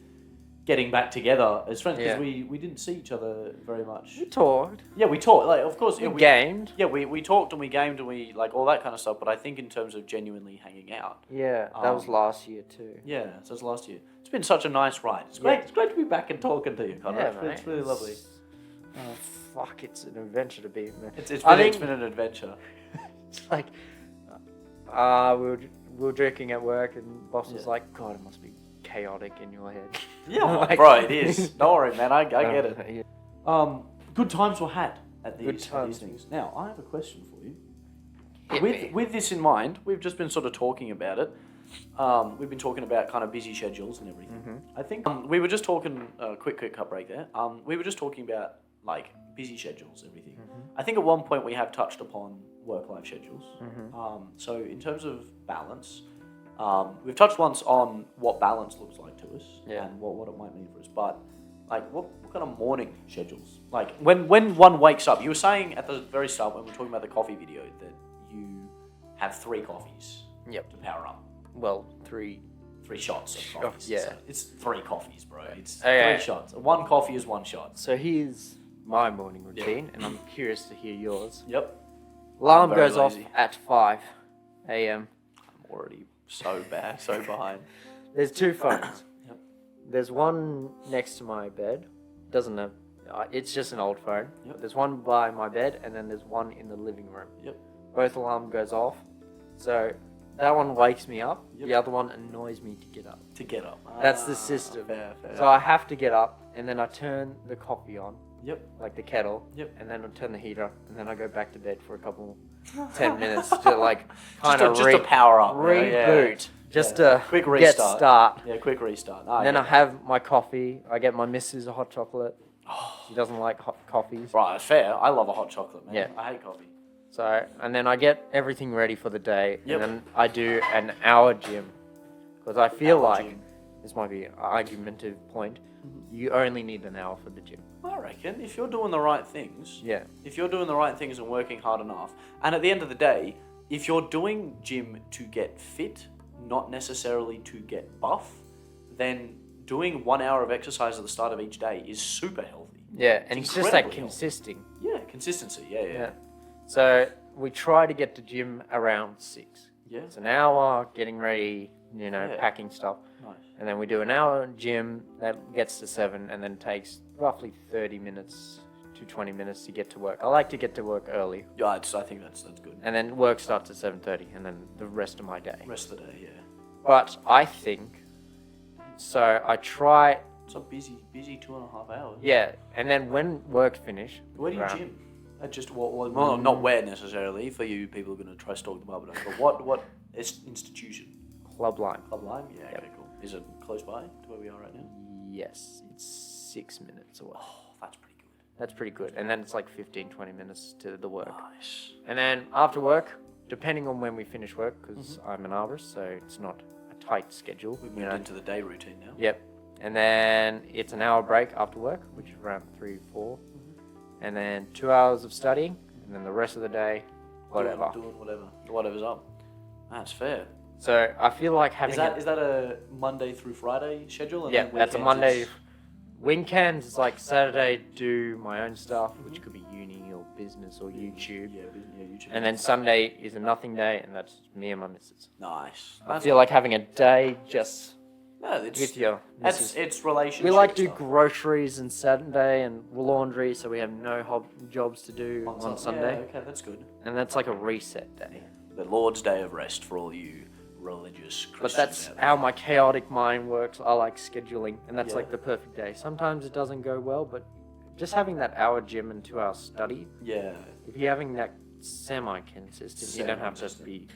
getting back together as friends because Yeah. we didn't see each other very much. We talked. Yeah, we talked. Like, of course, We yeah, gamed. Yeah, we talked and we gamed and we like all that kind of stuff. But I think in terms of genuinely hanging out, Yeah, that was last year too. yeah, so it's last year. It's been such a nice ride. It's great. It's great to be back and talking to you, Conrad. Yeah, It's really lovely. Oh, fuck, it's an adventure to be, man. It's I been, think- it's been an adventure. It's like, we were drinking at work and boss was Yeah. like, God, it must be chaotic in your head. Yeah, Like- bro, it is. Don't worry, man. I get it. Yeah. Good times were had at Good these times. things. Now, I have a question for you. Hit me. With this in mind, we've just been sort of talking about it. We've been talking about kind of busy schedules and everything. Mm-hmm. I think we were just talking, quick cut break there. We were just talking about like busy schedules, everything. Mm-hmm. I think at one point we have touched upon work-life schedules. Mm-hmm. So in terms of balance, we've touched once on what balance looks like to us Yeah. and what it might mean for us. But like, what kind of morning schedules? Like when one wakes up, you were saying at the very start when we were talking about the coffee video that you have 3 coffees Yep. to power up. Well, 3. 3 shots of coffees. Yeah. So it's 3 coffees, bro. It's Okay. 3 shots. 1 coffee is 1 shot. So here's my morning routine, and I'm curious to hear yours. Yep. Alarm very goes off lazy. at 5 a.m. I'm already so bad, so behind. There's 2 phones. Yep. There's one next to my bed. Doesn't have. It's just an old phone. Yep. There's one by my bed, and then there's one in the living room. Yep. Both alarm goes off. So that one wakes me up. Yep. The other one annoys me to get up. To get up. That's the system. Fair. So I have to get up, and then I turn the coffee on, Yep. like the kettle. Yep. And then I turn the heater, and then I go back to bed for a couple 10 minutes to like kind Just of to power up. reboot, just Yeah. to Quick get restart. start. Yeah, quick restart. And then I have my coffee. I get my missus a hot chocolate. She doesn't like hot coffees. Right, fair. I love a hot chocolate, man. Yeah. I hate coffee. So, and then I get everything ready for the day. Yep. And then I do an hour gym. Because I feel Hour like, gym. this might be an argumentative point, you only need an hour for the gym. I reckon if you're doing the right things, Yeah. if you're doing the right things and working hard enough, and at the end of the day, if you're doing gym to get fit, not necessarily to get buff, then doing 1 hour of exercise at the start of each day is super healthy. Yeah, and it's just like incredibly healthy. consisting. Yeah, consistency. Yeah. Yeah. So we try to get to gym around 6. Yeah. It's an hour getting ready, Yeah. packing stuff. Nice. And then we do an hour gym that gets to 7 and then takes roughly 30 minutes to to 20 minutes to get to work. I like to get to work early. Yeah, I think that's good. And then work starts at 7:30, and then the rest of my day. Rest of the day, yeah. But I think, so I try, It's a busy 2.5 hours. yeah, and then when work finish. Where do you gym? Just well, not where necessarily for you people who are going to try stalk the Babadoe, but what institution? Club Lime. Club Lime? Yeah, Yep. okay, cool. Is it close by to where we are right now? Yes, it's 6 minutes away. Oh, that's pretty good. That's pretty good. And then it's like 15, 20 minutes to the work. Nice. And then after work, depending on when we finish work, because I'm an arborist, so it's not a tight schedule. We've moved into the day routine now. Yep. And then it's an hour break after work, which is around 3, 4. And then 2 hours of studying, and then the rest of the day, whatever. Doing whatever's up. That's fair. So I feel like having Is that a Monday through Friday schedule? And yeah, then that's a weekends Monday. is- Weekends is like Saturday, do my own stuff, which could be uni or business or YouTube. Yeah, YouTube. And then Sunday is a nothing day, and that's me and my missus. Nice. I feel like having a day just no, it's with your missus. it's relationship. We like to do stuff. groceries and Saturday and laundry, so we have no jobs to do on Sun- Sunday. Yeah, okay, that's good. And that's like a reset day. The Lord's Day of Rest for all you religious Christians. But that's out there. how my chaotic mind works. I like scheduling, and that's Yeah. like the perfect day. Sometimes it doesn't go well, but just having that hour gym and 2 hours study, Yeah. if you're having that semi-consistent, you don't have to Semi-consistent. be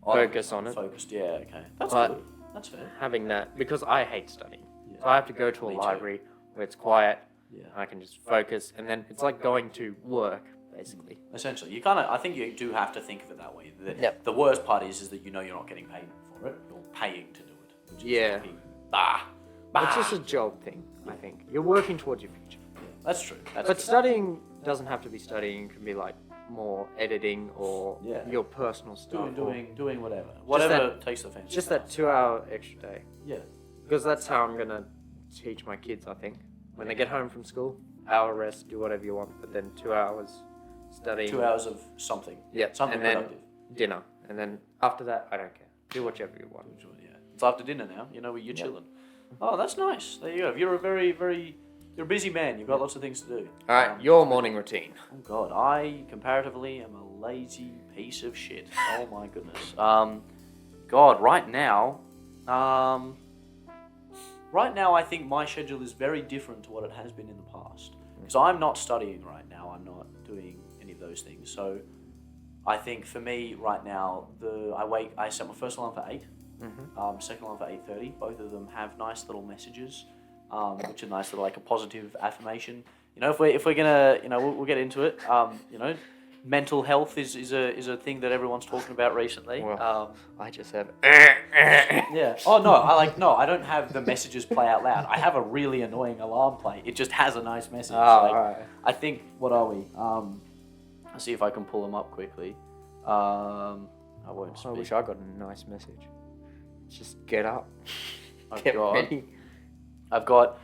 focused on it. Focused, yeah, okay. That's But- good. That's fair. Having that, because I hate studying. Yeah. So I have to go to a Me too. library where it's quiet, Yeah. I can just focus, and then it's like going to work, basically. Essentially, I think you do have to think of it that way. Yep. The worst part is that you know you're not getting paid for it. You're paying to do it. Which is Yeah. fucking- It's just a job thing, I think. You're working towards your future. Yeah, that's true. That's But true. studying doesn't have to be studying. It can be like more editing or Yeah. your personal stuff. or doing whatever. Whatever that- takes the fancy. just that 2 hour extra day. Yeah. Because that's how I'm going to teach my kids, I think. When they get home from school, hour rest, do whatever you want. But then 2 hours studying. 2 hours of something. Yeah. Something and then productive. dinner. And then after that, I don't care. Do whatever you want. Yeah. It's after dinner now. You know, you're chilling. Oh, that's nice. There you go. You're you're a busy man. You've got lots of things to do. All right, your morning routine. Oh God, I comparatively am a lazy piece of shit. Oh my goodness. God, right now, I think my schedule is very different to what it has been in the past. Because I'm not studying right now. I'm not doing any of those things. So, I think for me right now, I set my first alarm for 8. Second alarm for 8:30. Both of them have nice little messages, which are nice little like a positive affirmation. You know, if we're gonna, you know, we'll get into it. You know, mental health is a thing that everyone's talking about recently. Well, I just have. Yeah. Oh no, I don't have the messages play out loud. I have a really annoying alarm play. It just has a nice message. Alright. I think, what are we? Let's see if I can pull them up quickly. I won't I speak. wish I got a nice message. Just get up. I've Get got- ready. I've got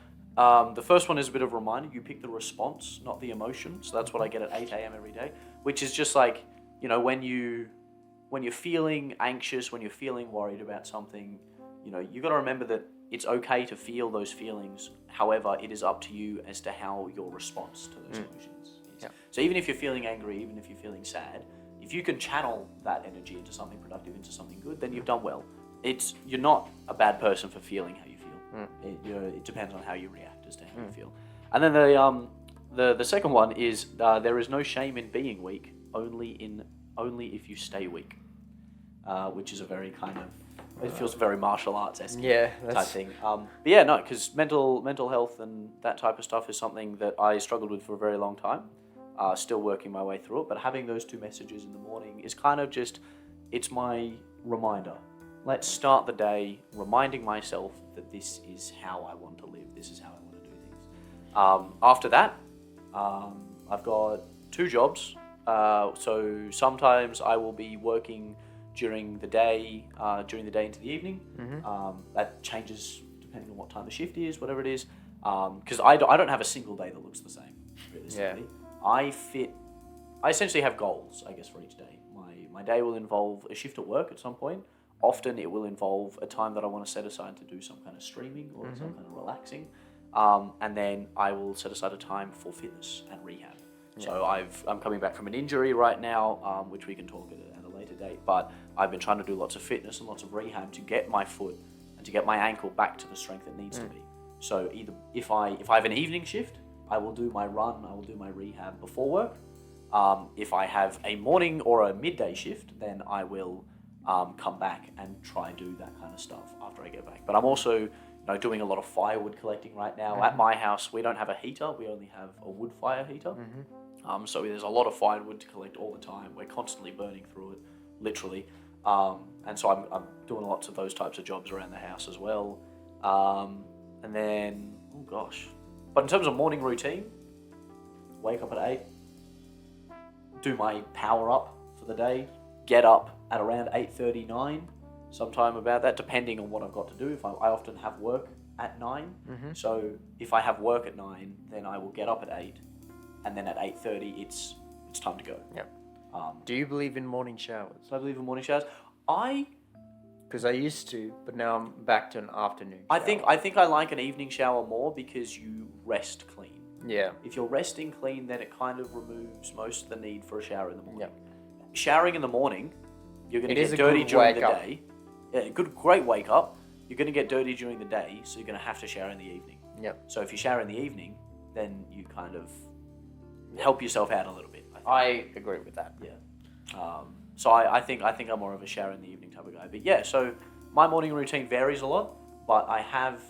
the first one is a bit of a reminder. You pick the response, not the emotion. So that's what I get at 8 a.m. every day, which is just like, you know, when you're feeling anxious, when you're feeling worried about something, you know, you got to remember that it's okay to feel those feelings. However, it is up to you as to how your response to those emotions is. Yeah. So even if you're feeling angry, even if you're feeling sad, if you can channel that energy into something productive, into something good, then you've done well. You're not a bad person for feeling how you feel. It depends on how you react as to how you feel. And then the second one is there is no shame in being weak, only if you stay weak, which is a very kind of, it feels very martial arts-esque Yeah, type that's thing. But yeah, no, because mental health and that type of stuff is something that I struggled with for a very long time. Still working my way through it, but having those two messages in the morning is kind of just, it's my reminder. Let's start the day reminding myself that this is how I want to live. This is how I want to do things. After that, I've got 2 jobs. So sometimes I will be working during the day into the evening. That changes depending on what time the shift is, whatever it is. Because I don't have a single day that looks the same, realistically. I essentially have goals, I guess, for each day. My day will involve a shift at work at some point. Often it will involve a time that I want to set aside to do some kind of streaming or some kind of relaxing. And then I will set aside a time for fitness and rehab. So I'm coming back from an injury right now, which we can talk at a later date. But I've been trying to do lots of fitness and lots of rehab to get my foot and to get my ankle back to the strength it needs to be. So either if I have an evening shift, I will do my run, I will do my rehab before work. If I have a morning or a midday shift, then I will come back and try and do that kind of stuff after I get back. But I'm also doing a lot of firewood collecting right now. At my house, we don't have a heater. We only have a wood fire heater. So there's a lot of firewood to collect all the time. We're constantly burning through it, literally. And so I'm doing lots of those types of jobs around the house as well. And then, oh gosh. But in terms of morning routine, wake up at 8, do my power up for the day, get up at around 8:39, sometime about that, depending on what I've got to do. If I often have work at 9, so if I have work at 9, then I will get up at 8, and then at 8:30, it's time to go. Yep. Do you believe in morning showers? So I believe in morning showers. Because I used to, but now I'm back to an afternoon shower. I think I like an evening shower more because you rest clean. Yeah. If you're resting clean, then it kind of removes most of the need for a shower in the morning. Yep. Showering in the morning, you're going to It is get a dirty good during the wake up. day. Yeah, great wake up. You're going to get dirty during the day, so you're going to have to shower in the evening. Yep. So if you shower in the evening, then you kind of help yourself out a little bit. I agree with that. Yeah. So I think I'm more of a shower in the evening type of guy. But yeah, so my morning routine varies a lot, but I have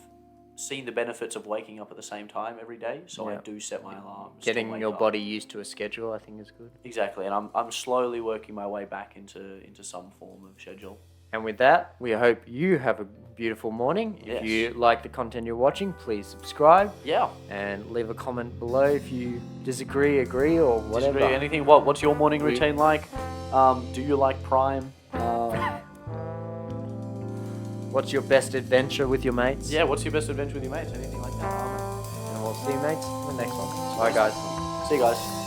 seen the benefits of waking up at the same time every day. So I do set my alarms. Getting your body used to a schedule, I think, is good. Exactly, and I'm slowly working my way back into some form of schedule. And with that, we hope you have a beautiful morning. Yes. If you like the content you're watching, please subscribe. Yeah. And leave a comment below if you disagree, agree, or whatever. Disagree, anything? What's your morning routine like? Do you like Prime? What's your best adventure with your mates? Yeah, what's your best adventure with your mates? Anything like that? And we'll see you mates in the next one. Bye, guys. See you guys.